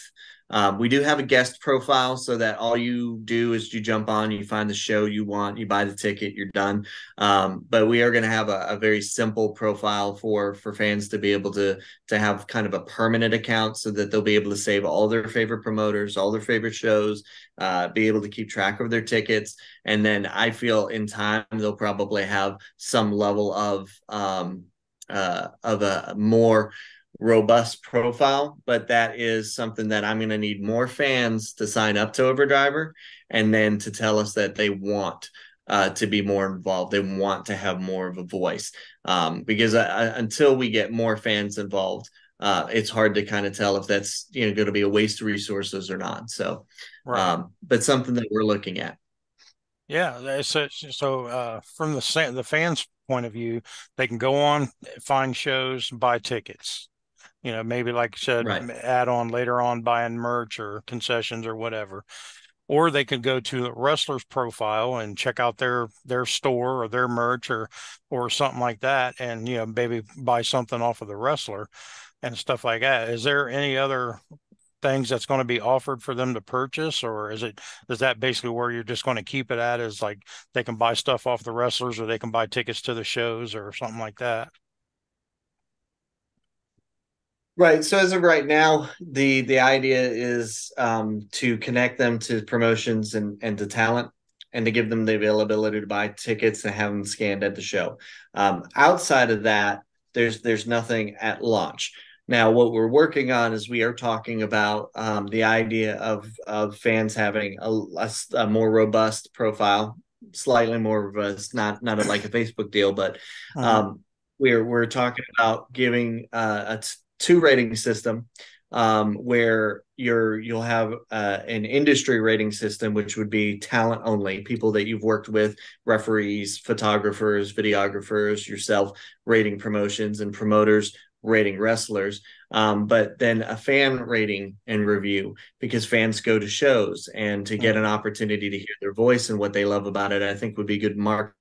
We do have a guest profile, so that all you do is you jump on, you find the show you want, you buy the ticket, you're done. But we are going to have a very simple profile for fans to be able to have kind of a permanent account, so that they'll be able to save all their favorite promoters, all their favorite shows, be able to keep track of their tickets. And then I feel in time they'll probably have some level of a more robust profile, but that is something that I'm going to need more fans to sign up to OverDriver, and then to tell us that they want to be more involved. They want to have more of a voice, because until we get more fans involved, it's hard to kind of tell if that's going to be a waste of resources or not. So, but something that we're looking at. Yeah, so from the fans' point of view, they can go on, find shows, buy tickets. Maybe like you said, add on later on, buying merch or concessions or whatever. Or they could go to the wrestler's profile and check out their store or their merch or something like that, and maybe buy something off of the wrestler and stuff like that. Is there any other things that's going to be offered for them to purchase, or is that basically where you're just going to keep it at, is like they can buy stuff off the wrestlers, or they can buy tickets to the shows or something like that? Right. So as of right now, the idea is to connect them to promotions and to talent, and to give them the availability to buy tickets and have them scanned at the show. Outside of that, there's nothing at launch. Now, what we're working on is we are talking about the idea of fans having a more robust profile, slightly more of a not like a Facebook deal, but Mhm. um, we're talking about giving two rating system where you'll have an industry rating system, which would be talent only, people that you've worked with, referees, photographers, videographers, yourself, rating promotions and promoters rating wrestlers, but then a fan rating and review because fans go to shows and to get an Mhm. opportunity to hear their voice and what they love about it, I think would be good market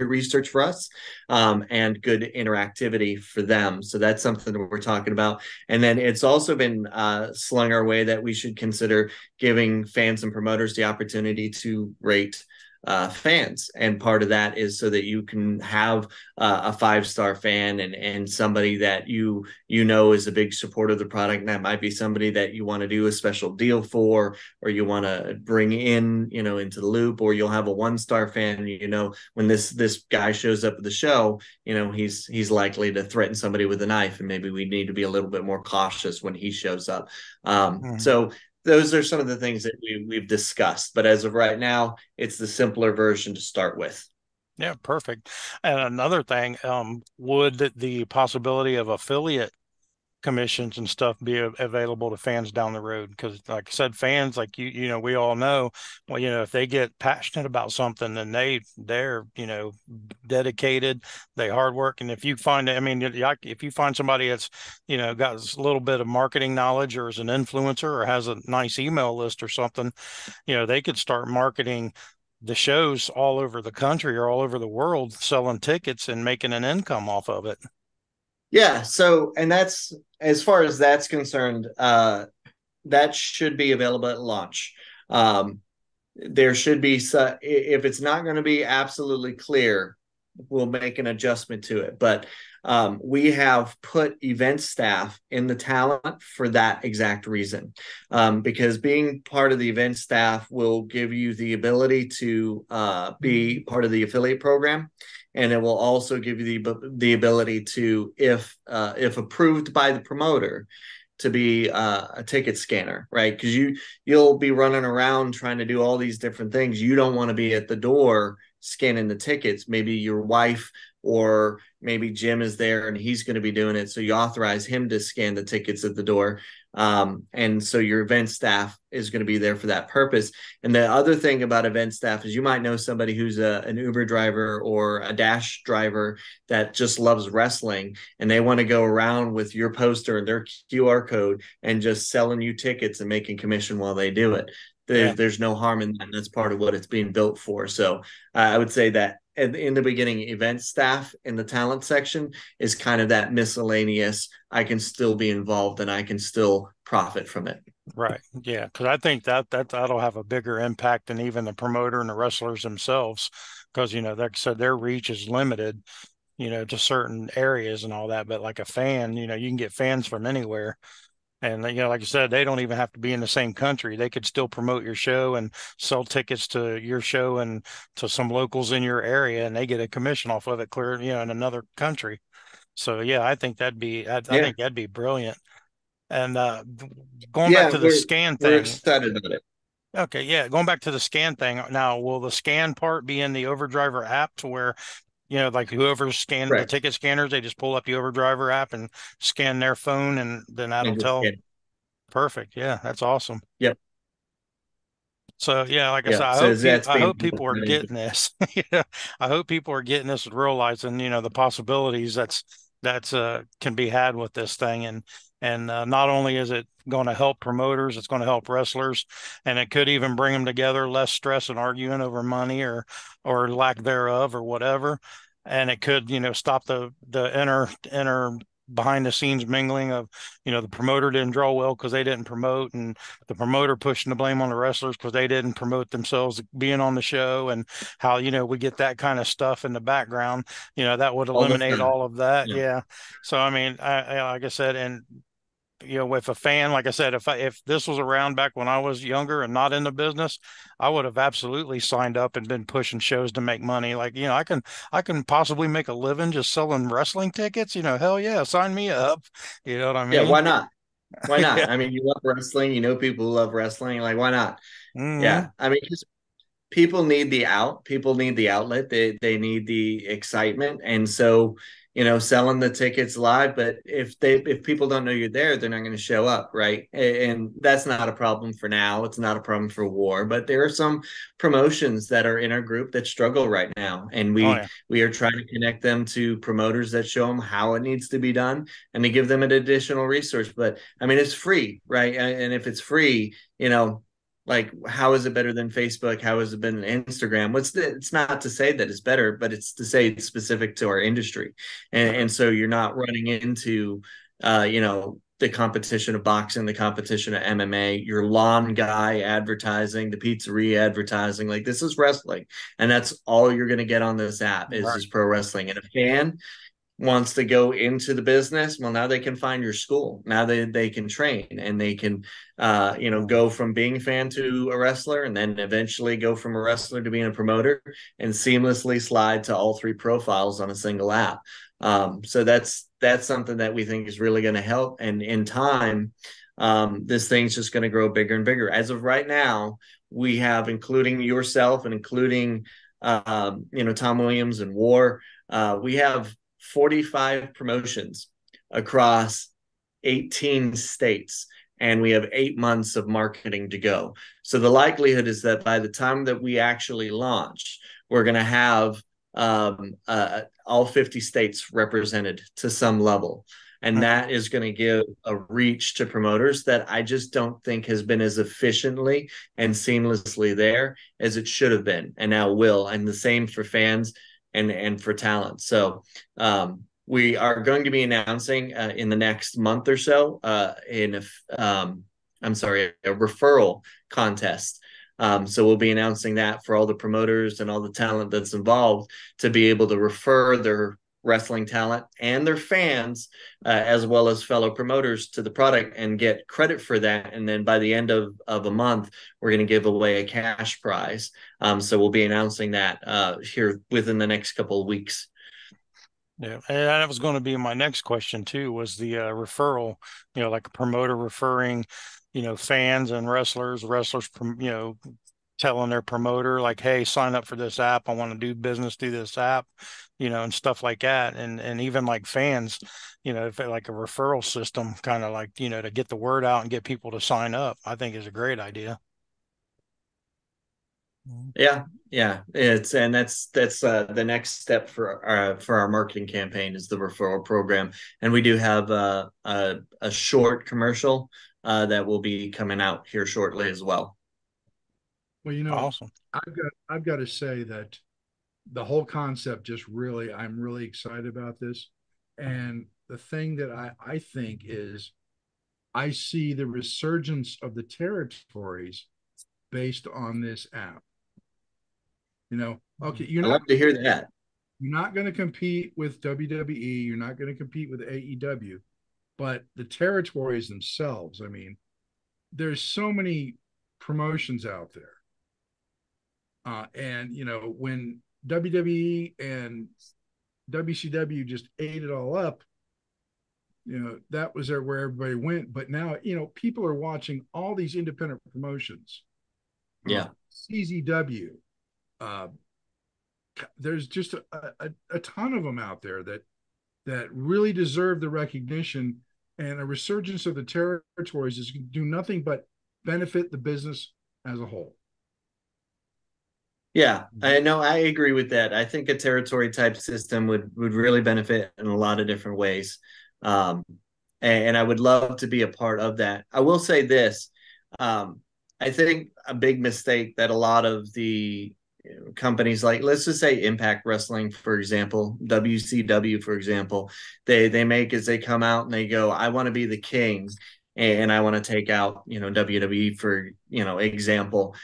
research for us and good interactivity for them. So that's something that we're talking about. And then it's also been slung our way that we should consider giving fans and promoters the opportunity to rate fans, and part of that is so that you can have a 5-star fan and somebody that you know is a big supporter of the product, and that might be somebody that you want to do a special deal for, or you want to bring in, into the loop, or you'll have a 1-star fan, when this guy shows up at the show, he's likely to threaten somebody with a knife, and maybe we need to be a little bit more cautious when he shows up. Mhm. So those are some of the things that we've discussed. But as of right now, it's the simpler version to start with. Yeah, perfect. And another thing, would the possibility of affiliate commissions and stuff be available to fans down the road? Because like I said, fans, like we all know, well, if they get passionate about something, then they're dedicated, they hard work. And if you find, I mean, if you find somebody that's got a little bit of marketing knowledge, or is an influencer, or has a nice email list or something, they could start marketing the shows all over the country or all over the world, selling tickets and making an income off of it. Yeah. So, and that's as far as that's concerned, that should be available at launch. Um, there should be, if it's not going to be absolutely clear, we'll make an adjustment to it. But we have put event staff in the talent for that exact reason, because being part of the event staff will give you the ability to be part of the affiliate program, and it will also give you the ability to, if approved by the promoter, to be a ticket scanner, right? Because you'll be running around trying to do all these different things. You don't want to be at the door scanning the tickets. Maybe your wife or maybe Jim is there and he's going to be doing it. So you authorize him to scan the tickets at the door. And so your event staff is going to be there for that purpose. And the other thing about event staff is you might know somebody who's an Uber driver or a Dash driver that just loves wrestling, and they want to go around with your poster and their QR code and just selling you tickets and making commission while they do it. Yeah. There's no harm in that. And that's part of what it's being built for. So I would say that in the beginning, event staff in the talent section is kind of that miscellaneous. I can still be involved and I can still profit from it. Right. Yeah. Because I think that'll have a bigger impact than even the promoter and the wrestlers themselves. Because, like I said, their reach is limited, to certain areas and all that. But like a fan, you can get fans from anywhere. And, like I said, they don't even have to be in the same country. They could still promote your show and sell tickets to your show and to some locals in your area, and they get a commission off of it clear, in another country. So, yeah, I Yeah. think that'd be brilliant. And going back Yeah. to the scan We're thing. excited about it. Okay, yeah, going back to the scan thing. Now, will the scan part be in the OverDriver app to where, like whoever's scanning the Correct. ticket scanners, they just pull up the OverDriver app and scan their phone, and then that'll And just tell. kidding. Perfect. Yeah, that's awesome. Yep. So yeah, like I said, Yep. So that's I being hope people are getting this. Yeah, I hope people are getting this and realizing, the possibilities that's can be had with this thing. And not only is it going to help promoters, it's going to help wrestlers, and it could even bring them together, less stress and arguing over money or lack thereof or whatever. And it could, stop the inner behind the scenes mingling of, the promoter didn't draw well because they didn't promote, and the promoter pushing the blame on the wrestlers because they didn't promote themselves being on the show, and how, we get that kind of stuff in the background, that would all the eliminate time. all of that. Yeah. Yeah. So, I mean, like I said, and with a fan, like I said, if this was around back when I was younger and not in the business, I would have absolutely signed up and been pushing shows to make money. Like, I can possibly make a living just selling wrestling tickets. Hell yeah, sign me up. You know what I Yeah, mean? why not? Why Yeah. not? I mean, you love wrestling, you know people who love wrestling, like why not? Hmm. Yeah. I mean, just people need the out, people need the outlet, they need the excitement. And so, selling the tickets live, but if people don't know you're there, they're not going to show up, right? And that's not a problem for now, it's not a problem for war, but there are some promotions that are in our group that struggle right now, and Oh we yeah. we are trying to connect them to promoters that show them how it needs to be done and to give them an additional resource. But I mean, it's free, right? And if it's free, like how is it better than Facebook? How has it been Instagram? It's not to say that it's better, but it's to say it's specific to our industry. And so you're not running into the competition of boxing, the competition of MMA, your lawn guy advertising, the pizzeria advertising. Like, this is wrestling, and that's all you're going to get on this app is Right. just pro wrestling. And a fan wants to go into the business, well, now they can find your school. Now they can train, and they can go from being a fan to a wrestler, and then eventually go from a wrestler to being a promoter, and seamlessly slide to all three profiles on a single app. So that's something that we think is really going to help. And in time, this thing's just going to grow bigger and bigger. As of right now, we have, including yourself and including Tom Williams and War, we have 45 promotions across 18 states, and we have 8 months of marketing to go. So the likelihood is that by the time that we actually launch, we're going to have all 50 states represented to some level. And Mhm. that is going to give a reach to promoters that I just don't think has been as efficiently and seamlessly there as it should have been, and now will. And the same for fans and for talent. So we are going to be announcing in the next month or so a referral contest. So we'll be announcing that for all the promoters and all the talent that's involved to be able to refer their wrestling talent and their fans, as well as fellow promoters, to the product and get credit for that. And then by the end of a month, we're going to give away a cash prize. So we'll be announcing that here within the next couple of weeks. Yeah, and that was going to be my next question too, was the referral, like a promoter referring, fans and wrestlers, telling their promoter like, hey, sign up for this app. I want to do business through this app, and stuff like that. And even like fans, if like a referral system, kind of like, to get the word out and get people to sign up, I think is a great idea. Mhm. Yeah, yeah, that's the next step for our marketing campaign is the referral program, and we do have a short commercial that will be coming out here shortly as well. Well, Awesome. I've got to say that the whole concept just really, I'm really excited about this. And the thing that I think is I see the resurgence of the territories based on this app. Okay, I love to hear that. you're not going to compete with WWE, you're not going to compete with AEW, but the territories themselves, I mean, there's so many promotions out there. And when WWE and WCW just ate it all up, that was there where everybody went. But now, people are watching all these independent promotions. Yeah. CZW, uh, there's just a ton of them out there that really deserve the recognition, and a resurgence of the territories is going to do nothing but benefit the business as a whole. Yeah, I know. I agree with that. I think a territory type system would really benefit in a lot of different ways. Um, and I would love to be a part of that. I will say this. Um, I think a big mistake that a lot of the companies, like, let's just say Impact Wrestling, for example, WCW, for example, they make is they come out and they go, I want to be the king, and I want to take out, WWE, for example.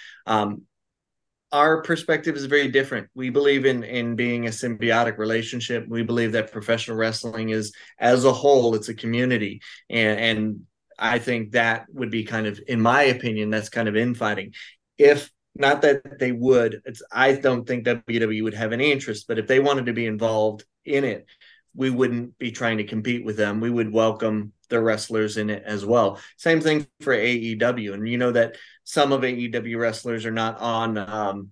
Our perspective is very different. We believe in being a symbiotic relationship. We believe that professional wrestling is, as a whole, it's a community, and I think that would be kind of, in my opinion, that's kind of infighting. If not that they would, I don't think WWE would have any interest, but if they wanted to be involved in it, we wouldn't be trying to compete with them. We would welcome their wrestlers in it as well. Same thing for AEW. And you know that some of AEW wrestlers are not on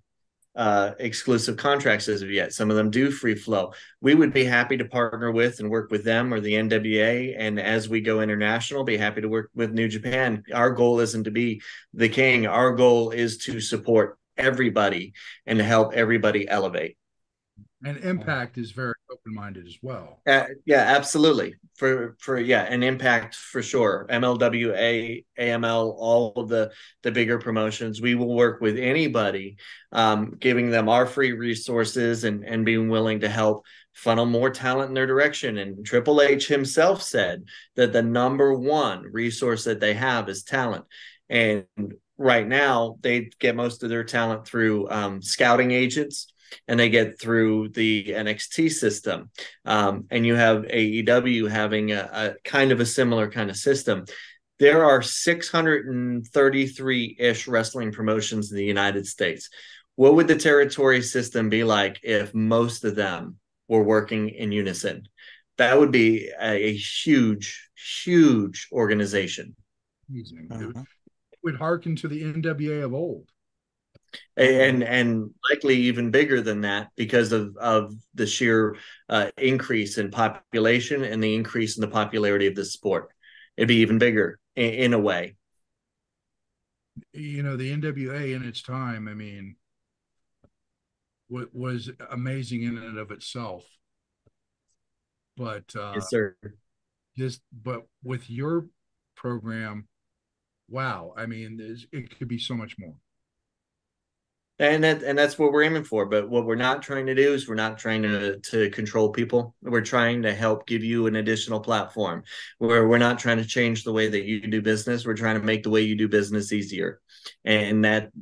exclusive contracts as of yet. Some of them do free flow. We would be happy to partner with and work with them or the NWA. And as we go international, be happy to work with New Japan. Our goal isn't to be the king. Our goal is to support everybody and to help everybody elevate. And Impact is very open-minded as well. Yeah, absolutely. For an Impact for sure. MLWA, AML, all of the bigger promotions. We will work with anybody, giving them our free resources and being willing to help funnel more talent in their direction. And Triple H himself said that the number one resource that they have is talent. And right now, they get most of their talent through scouting agents, and they get through the NXT system. And you have AEW having a kind of a similar kind of system. There are 633-ish wrestling promotions in the United States. What would the territory system be like if most of them were working in unison? That would be a huge, huge organization. It would hearken to the NWA of old. And likely even bigger than that because of the sheer increase in population and the increase in the popularity of this sport. It'd be even bigger in a way. You know, the NWA in its time, I mean, was amazing in and of itself. But yes, sir. But with your program, wow, I mean, it could be so much more. And that's what we're aiming for. But what we're not trying to do is we're not trying to control people. We're trying to help give you an additional platform where we're not trying to change the way that you do business. We're trying to make the way you do business easier. And that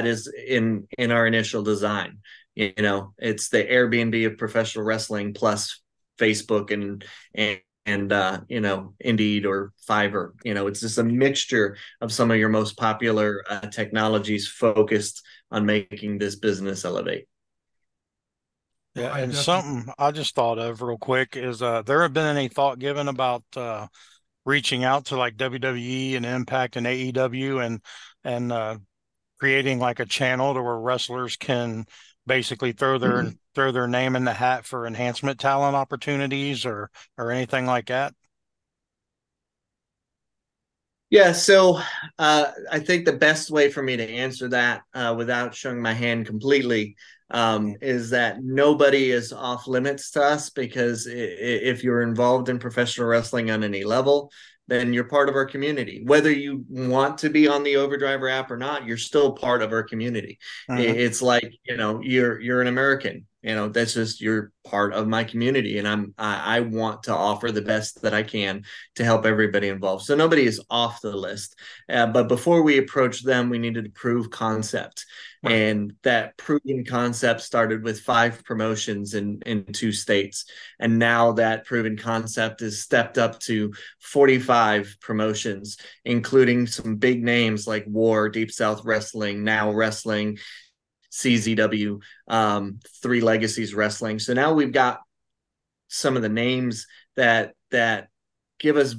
is in our initial design. You know, it's the Airbnb of professional wrestling plus Facebook and you know, Indeed or Fiverr. You know, it's just a mixture of some of your most popular technologies focused on making this business elevate. Yeah, and something I just thought of real quick is there have been any thought given about reaching out to like WWE and Impact and AEW and creating like a channel to where wrestlers can basically throw their name in the hat for enhancement talent opportunities or anything like that? Yeah, so I think the best way for me to answer that without showing my hand completely is that nobody is off limits to us, because if you're involved in professional wrestling on any level, then you're part of our community. Whether you want to be on the OverDriver app or not, you're still part of our community. It's like, you know, you're an American. You know, that's just, you're part of my community, and I want to offer the best that I can to help everybody involved. So nobody is off the list. But before we approach them, we needed to prove concept. Right. And that proven concept started with 5 promotions in 2 states. And now that proven concept is stepped up to 45 promotions, including some big names like War, Deep South Wrestling, Now Wrestling, CZW, 3 Legacies Wrestling. So now we've got some of the names that give us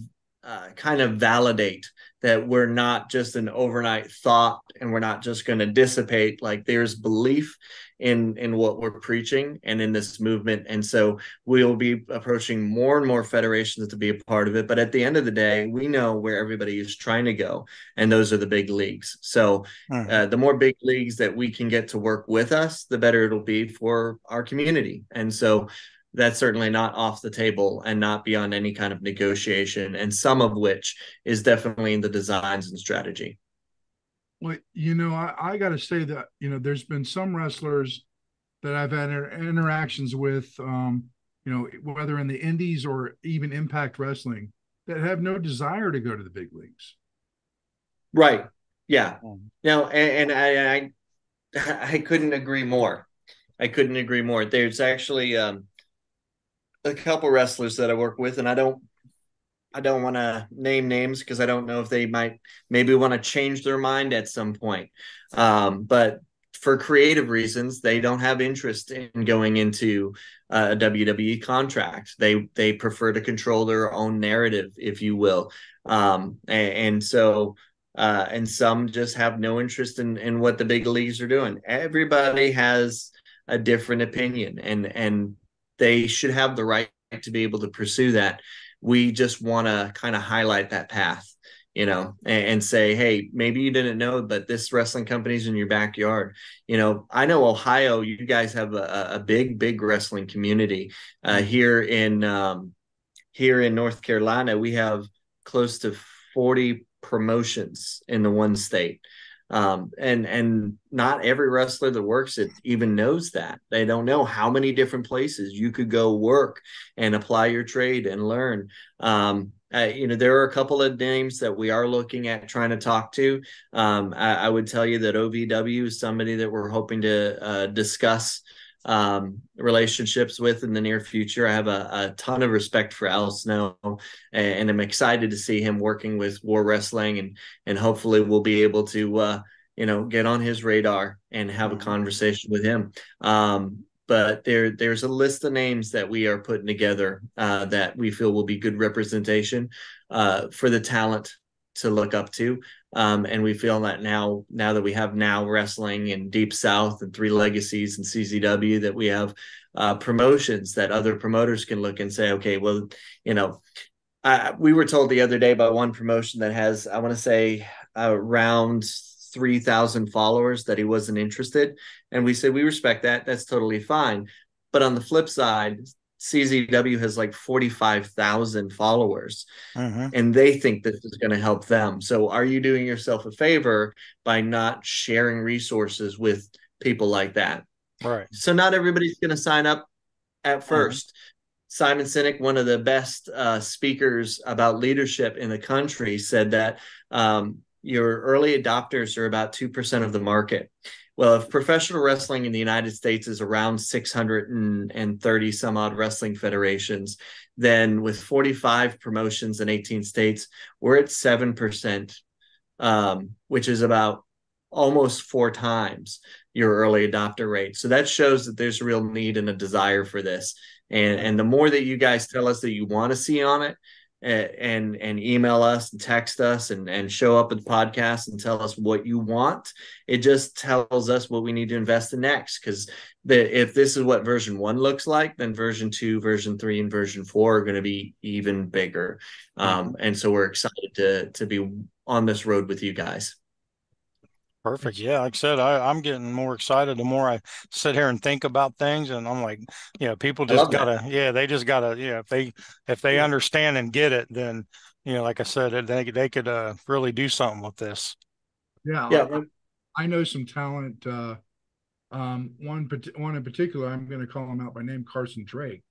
kind of validate that we're not just an overnight thought, and we're not just going to dissipate. Like, there's belief in what we're preaching and in this movement. And so we'll be approaching more and more federations to be a part of it. But at the end of the day, we know where everybody is trying to go, and those are the big leagues. So the more big leagues that we can get to work with us, the better it'll be for our community. And so that's certainly not off the table and not beyond any kind of negotiation, and some of which is definitely in the designs and strategy. Well, you know, I got to say that, you know, there's been some wrestlers that I've had interactions with, you know, whether in the indies or even Impact Wrestling, that have no desire to go to the big leagues. Right. Yeah. No, and I couldn't agree more. I couldn't agree more. There's actually a couple wrestlers that I work with, and I don't I don't want to name names because I don't know if they might maybe want to change their mind at some point. But for creative reasons, they don't have interest in going into a WWE contract. They prefer to control their own narrative, if you will. And so and some just have no interest in what the big leagues are doing. Everybody has a different opinion, and they should have the right to be able to pursue that. We just want to kind of highlight that path, and say, hey, maybe you didn't know, but this wrestling company's in your backyard. I know Ohio, you guys have a big wrestling community. Here in North Carolina, we have close to 40 promotions in the one state. And not every wrestler that works it even knows that. They don't know how many different places you could go work and apply your trade and learn. There are a couple of names that we are looking at trying to talk to. I would tell you that OVW is somebody that we're hoping to discuss relationships with in the near future. I have a ton of respect for Al Snow, and I'm excited to see him working with War Wrestling, and hopefully we'll be able to get on his radar and have a conversation with him. But there's a list of names that we are putting together that we feel will be good representation for the talent to look up to. And we feel that now that we have Now Wrestling and Deep South and Three Legacies and CZW, that we have promotions that other promoters can look and say, okay, well, we were told the other day by one promotion that has, I want to say, around 3,000 followers, that he wasn't interested. And we said, we respect that. That's totally fine. But on the flip side, CZW has like 45,000 followers, and they think this is going to help them. So are you doing yourself a favor by not sharing resources with people like that? Right. So not everybody's going to sign up at first. Simon Sinek, one of the best speakers about leadership in the country, said that your early adopters are about 2% of the market. Well, if professional wrestling in the United States is around 630 some odd wrestling federations, then with 45 promotions in 18 states, we're at 7%, which is about almost 4 times your early adopter rate. So that shows that there's a real need and a desire for this. And the more that you guys tell us that you want to see on it, and email us and text us and show up at the podcast and tell us what you want, it just tells us what we need to invest in next. Because if this is what version 1 looks like, then version 2, version 3, and version 4 are going to be even bigger. And so we're excited to be on this road with you guys. Perfect. Yeah, like I said, I'm getting more excited the more I sit here and think about things, and I'm like, people just gotta, they just gotta, if they understand and get it, then like I said, they could really do something with this. Yeah. I know some talent. One in particular, I'm going to call him out by name, Carson Drake.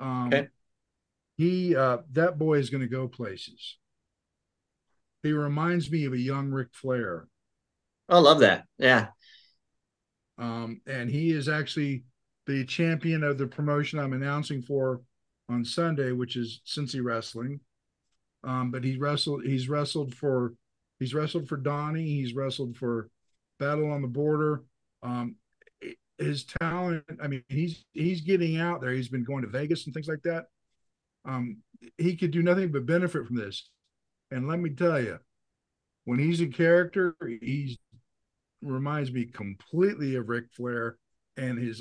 Okay. That boy is going to go places. He reminds me of a young Ric Flair. I love that. Yeah. And he is actually the champion of the promotion I'm announcing for on Sunday, which is Cincy Wrestling. But he's wrestled for Donnie. He's wrestled for Battle on the Border. His talent, I mean, he's getting out there. He's been going to Vegas and things like that. He could do nothing but benefit from this. And let me tell you, when he's a character, he reminds me completely of Ric Flair and his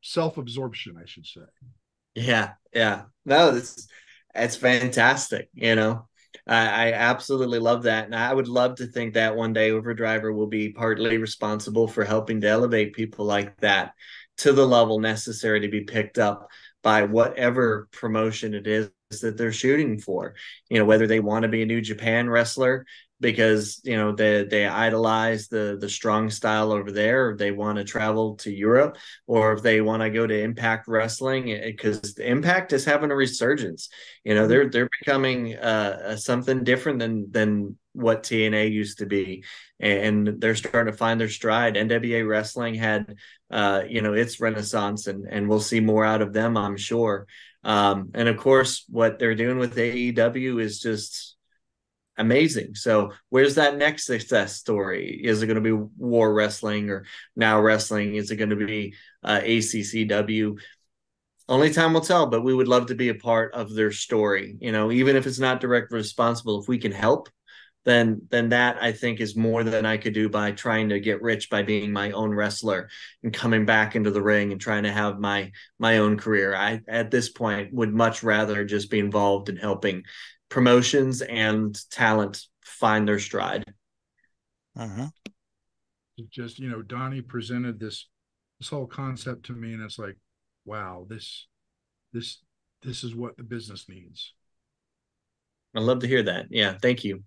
self-absorption, I should say. Yeah. No, that's fantastic. I absolutely love that. And I would love to think that one day OverDriver will be partly responsible for helping to elevate people like that to the level necessary to be picked up by whatever promotion it is that they're shooting for. Whether they want to be a New Japan wrestler because they idolize the strong style over there, or they want to travel to Europe, or if they want to go to Impact Wrestling, because Impact is having a resurgence. They're becoming something different than what TNA used to be, and they're starting to find their stride. NWA Wrestling had, its renaissance, and we'll see more out of them, I'm sure. And of course, what they're doing with AEW is just amazing. So where's that next success story? Is it going to be War Wrestling or Now Wrestling? Is it going to be ACCW? Only time will tell, but we would love to be a part of their story. Even if it's not directly responsible, if we can help, then that I think is more than I could do by trying to get rich by being my own wrestler and coming back into the ring and trying to have my own career. I at this point would much rather just be involved in helping promotions and talent find their stride. Uh-huh. Just, Donnie presented this whole concept to me, and it's like, wow, this is what the business needs. I'd love to hear that. Yeah, thank you.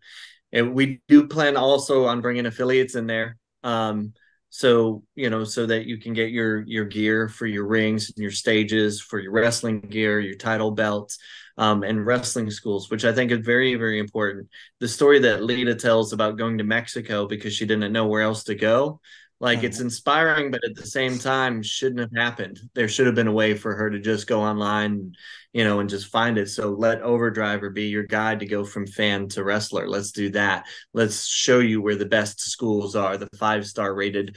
And we do plan also on bringing affiliates in there. So that you can get your gear for your rings and your stages, for your wrestling gear, your title belts, and wrestling schools, which I think is very, very important. The story that Lita tells about going to Mexico because she didn't know where else to go, it's inspiring, but at the same time shouldn't have happened. There should have been a way for her to just go online, and just find it. So let OverDriver be your guide to go from fan to wrestler. Let's do that. Let's show you where the best schools are, the 5-star rated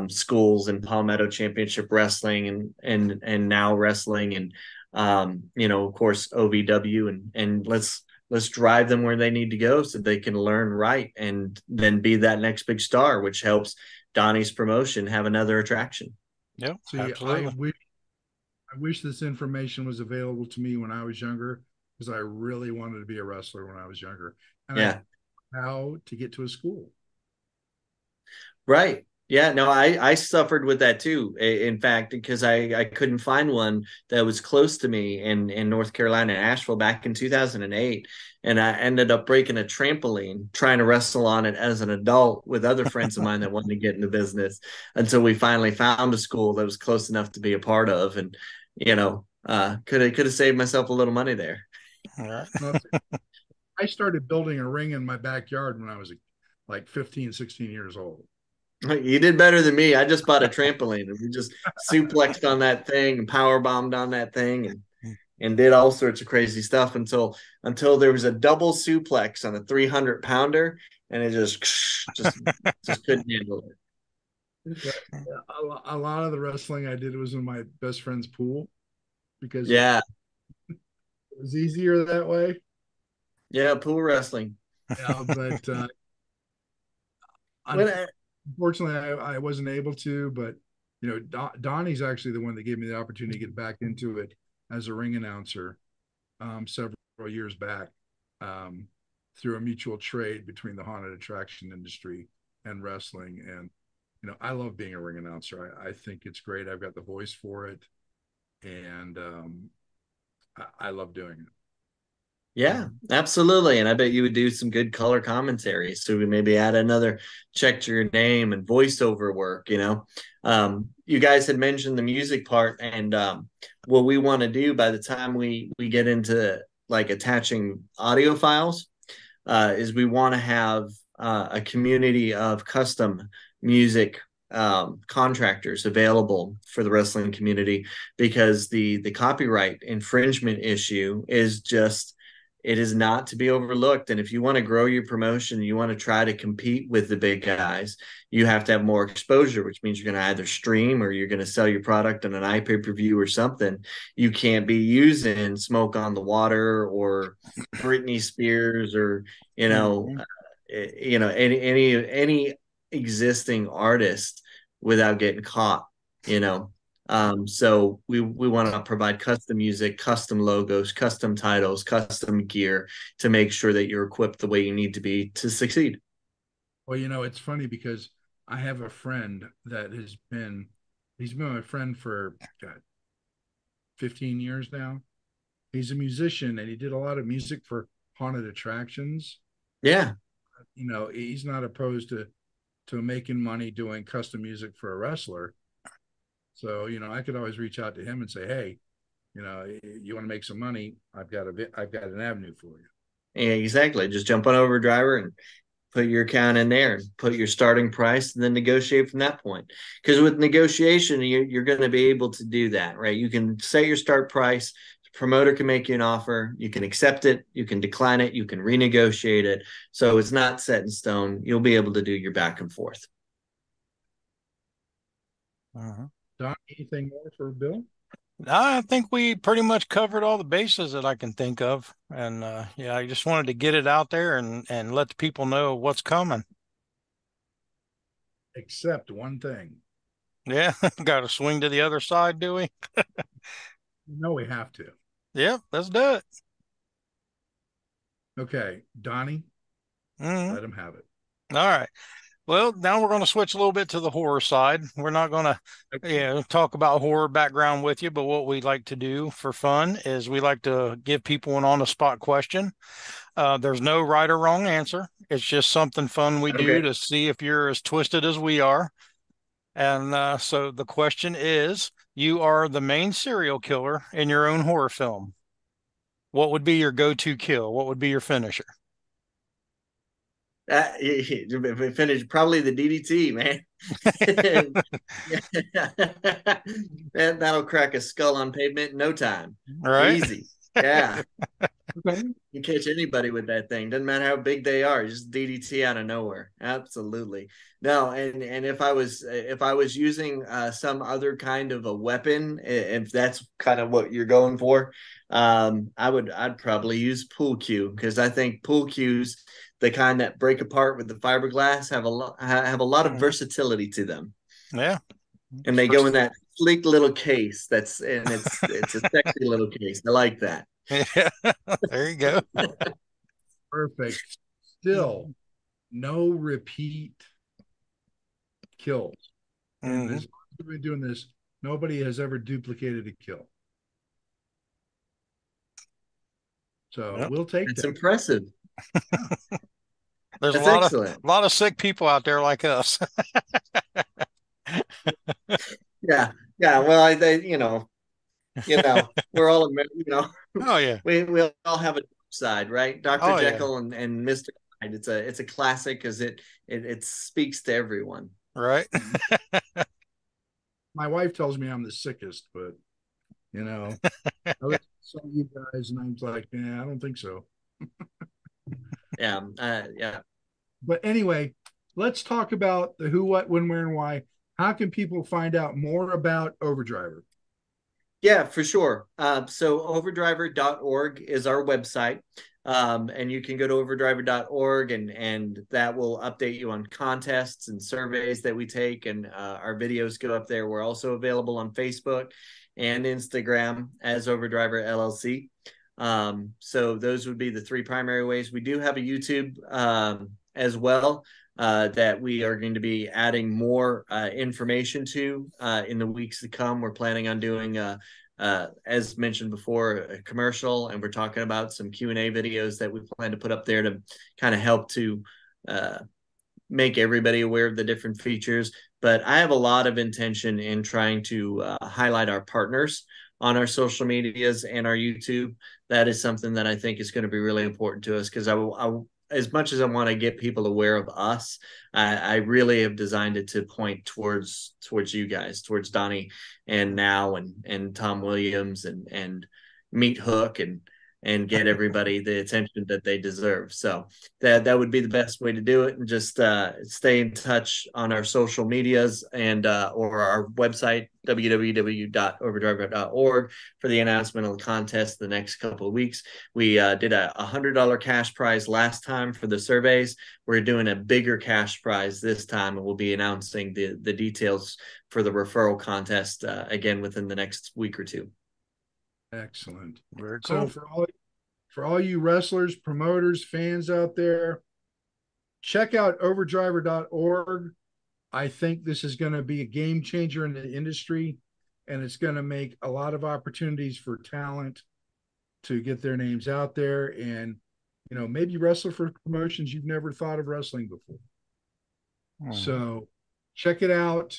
schools in Palmetto Championship Wrestling and Now Wrestling, and of course OVW, and let's drive them where they need to go so they can learn right and then be that next big star, which helps Donnie's promotion have another attraction. Yeah, see, absolutely. I wish this information was available to me when I was younger, because I really wanted to be a wrestler when I was younger, and yeah, how to get to a school. Right. Yeah, no, I suffered with that too. In fact, because I couldn't find one that was close to me in North Carolina, Asheville, back in 2008. And I ended up breaking a trampoline trying to wrestle on it as an adult with other friends of mine that wanted to get in the business, until we finally found a school that was close enough to be a part of. And, could have saved myself a little money there. All right. I started building a ring in my backyard when I was like 15, 16 years old. You did better than me. I just bought a trampoline and we just suplexed on that thing and power bombed on that thing and did all sorts of crazy stuff until there was a double suplex on a 300-pounder, and it just couldn't handle it. A lot of the wrestling I did was in my best friend's pool, because it was easier that way. Yeah, pool wrestling. Yeah, but unfortunately, I wasn't able to. But Donnie's actually the one that gave me the opportunity to get back into it as a ring announcer several years back, through a mutual trade between the haunted attraction industry and wrestling. And I love being a ring announcer. I think it's great. I've got the voice for it, and I love doing it. Yeah, absolutely. And I bet you would do some good color commentary. So we maybe add another check to your name and voiceover work, You guys had mentioned the music part, and what we want to do by the time we get into attaching audio files, is we want to have a community of custom music contractors available for the wrestling community, because the copyright infringement issue is just, it is not to be overlooked. And if you want to grow your promotion, you want to try to compete with the big guys, you have to have more exposure, which means you're going to either stream or you're going to sell your product on an iPay-per-view or something. You can't be using Smoke on the Water or Britney Spears or, any existing artist without getting caught, So we want to provide custom music, custom logos, custom titles, custom gear to make sure that you're equipped the way you need to be to succeed. Well, it's funny because I have a friend that he's been my friend for 15 years now. He's a musician, and he did a lot of music for haunted attractions. Yeah. He's not opposed to making money doing custom music for a wrestler. So, I could always reach out to him and say, hey, you want to make some money? I've got an avenue for you. Yeah, exactly. Just jump on OverDriver and put your account in there and put your starting price and then negotiate from that point. Because with negotiation, you're going to be able to do that, right? You can set your start price. The promoter can make you an offer. You can accept it. You can decline it. You can renegotiate it. So it's not set in stone. You'll be able to do your back and forth. Don, anything more for Bill? I think we pretty much covered all the bases that I can think of. And yeah, I just wanted to get it out there and let the people know what's coming. Except one thing. Yeah, got to swing to the other side, do we? No, we have to. Yeah, let's do it. Okay, Donnie, let him have it. All right. Well, now we're going to switch a little bit to the horror side. We're not going to, talk about horror background with you, but what we like to do for fun is we like to give people an on-the-spot question. There's no right or wrong answer. It's just something fun we do Okay. to see if you're as twisted as we are. And so the question is, you are the main serial killer in your own horror film. What would be your go-to kill? What would be your finisher? Finish probably the DDT, man. That'll crack a skull on pavement in no time. All right. Easy. Yeah. Okay. You catch anybody with that thing. Doesn't matter how big they are, just DDT out of nowhere. Absolutely. No, and if I was using some other kind of a weapon, if that's kind of what you're going for, I'd probably use pool cue because I think pool cues, the kind that break apart with the fiberglass, have a lot of Mhm. versatility to them, Yeah. and they go in that sleek little case. It's a sexy little case. I like that. Yeah. There you go. Perfect. Still, no repeat kills. And Hmm. as we've been doing this, nobody has ever duplicated a kill. So Yep. we'll take That's that. impressive. Yeah. There's That's excellent. a lot of sick people out there like us. Yeah, yeah. Well, we're all, Oh yeah. we all have a dark side, right? Dr. Oh yeah. Jekyll and Mr. Hyde. It's a classic because it speaks to everyone. Right. My wife tells me I'm the sickest, but you know, I listen to some of you guys, and I'm like, yeah, I don't think so. Yeah, yeah. But anyway, let's talk about the who, what, when, where, and why. How can people find out more about OverDriver? Yeah, for sure. So overdriver.org is our website. And you can go to overdriver.org and that will update you on contests and surveys that we take. And our videos go up there. We're also available on Facebook and Instagram as OverDriver LLC. So those would be the three primary ways. We do have a YouTube as well that we are going to be adding more information to in the weeks to come. We're planning on doing, as mentioned before, a commercial, and we're talking about some Q&A videos that we plan to put up there to kind of help to uh, make everybody aware of the different features. But I have a lot of intention in trying to highlight our partners on our social medias and our YouTube. That is something that I think is going to be really important to us because as much as I want to get people aware of us, I really have designed it to point towards you guys, towards Donnie and Now and Tom Williams and Meathook and get everybody the attention that they deserve. So that would be the best way to do it, and just stay in touch on our social medias and or our website www.overdriver.org for the announcement of the contest the next couple of weeks. We did a $100 cash prize last time for the surveys. We're doing a bigger cash prize this time, and we'll be announcing the details for the referral contest again within the next week or two. Excellent. Very So cool. for all you wrestlers, promoters, fans out there, check out overdriver.org. I think this is going to be a game changer in the industry, and it's going to make a lot of opportunities for talent to get their names out there and, maybe wrestle for promotions you've never thought of wrestling before. So check it out.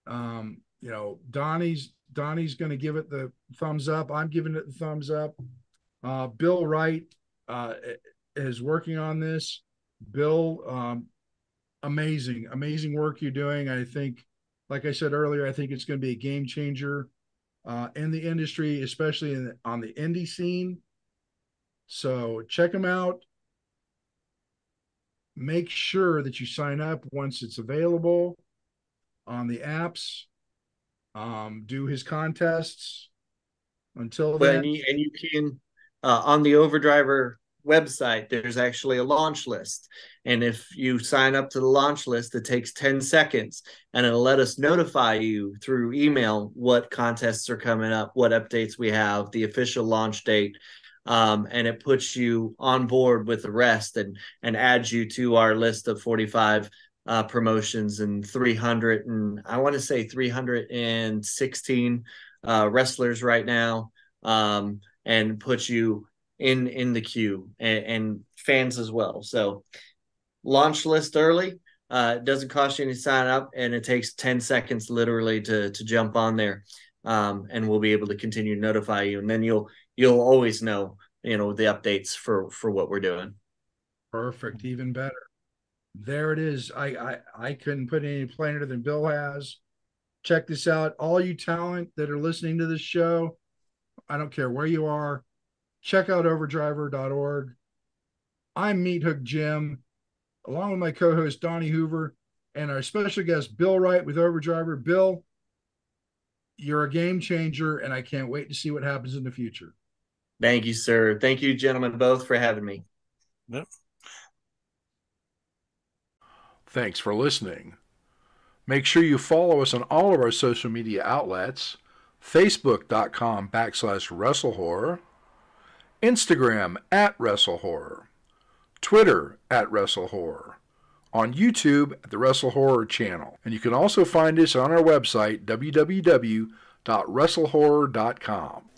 Donnie's going to give it the thumbs up. I'm giving it the thumbs up. Bill Wright is working on this. Bill, amazing work you're doing. I think, like I said earlier, I think it's going to be a game changer in the industry, especially on the indie scene. So check them out. Make sure that you sign up once it's available on the apps. Do his contests. Until Well, then, and you can on the OverDriver website, there's actually a launch list. And if you sign up to the launch list, it takes 10 seconds and it'll let us notify you through email what contests are coming up, what updates we have, the official launch date. And it puts you on board with the rest and adds you to our list of 45 promotions and 300 and I want to say 316 wrestlers right now, and puts you in the queue and fans as well. So launch list early. It doesn't cost you any to sign up, and it takes 10 seconds literally to jump on there. And we'll be able to continue to notify you, and then you'll always know the updates for what we're doing. perfect, even better. There it is. I couldn't put any plainer than Bill has. Check this out. All you talent that are listening to this show, I don't care where you are, check out overdriver.org. I'm Meathook Jim, along with my co-host Donnie Hoover and our special guest Bill Wright with OverDriver. Bill, you're a game changer, and I can't wait to see what happens in the future. Thank you, sir. Thank you, gentlemen, both for having me. Yep. Thanks for listening. Make sure you follow us on all of our social media outlets: Facebook.com/WrestleHorror, Instagram @WrestleHorror, Twitter @WrestleHorror, on YouTube at the WrestleHorror channel. And you can also find us on our website, www.WrestleHorror.com.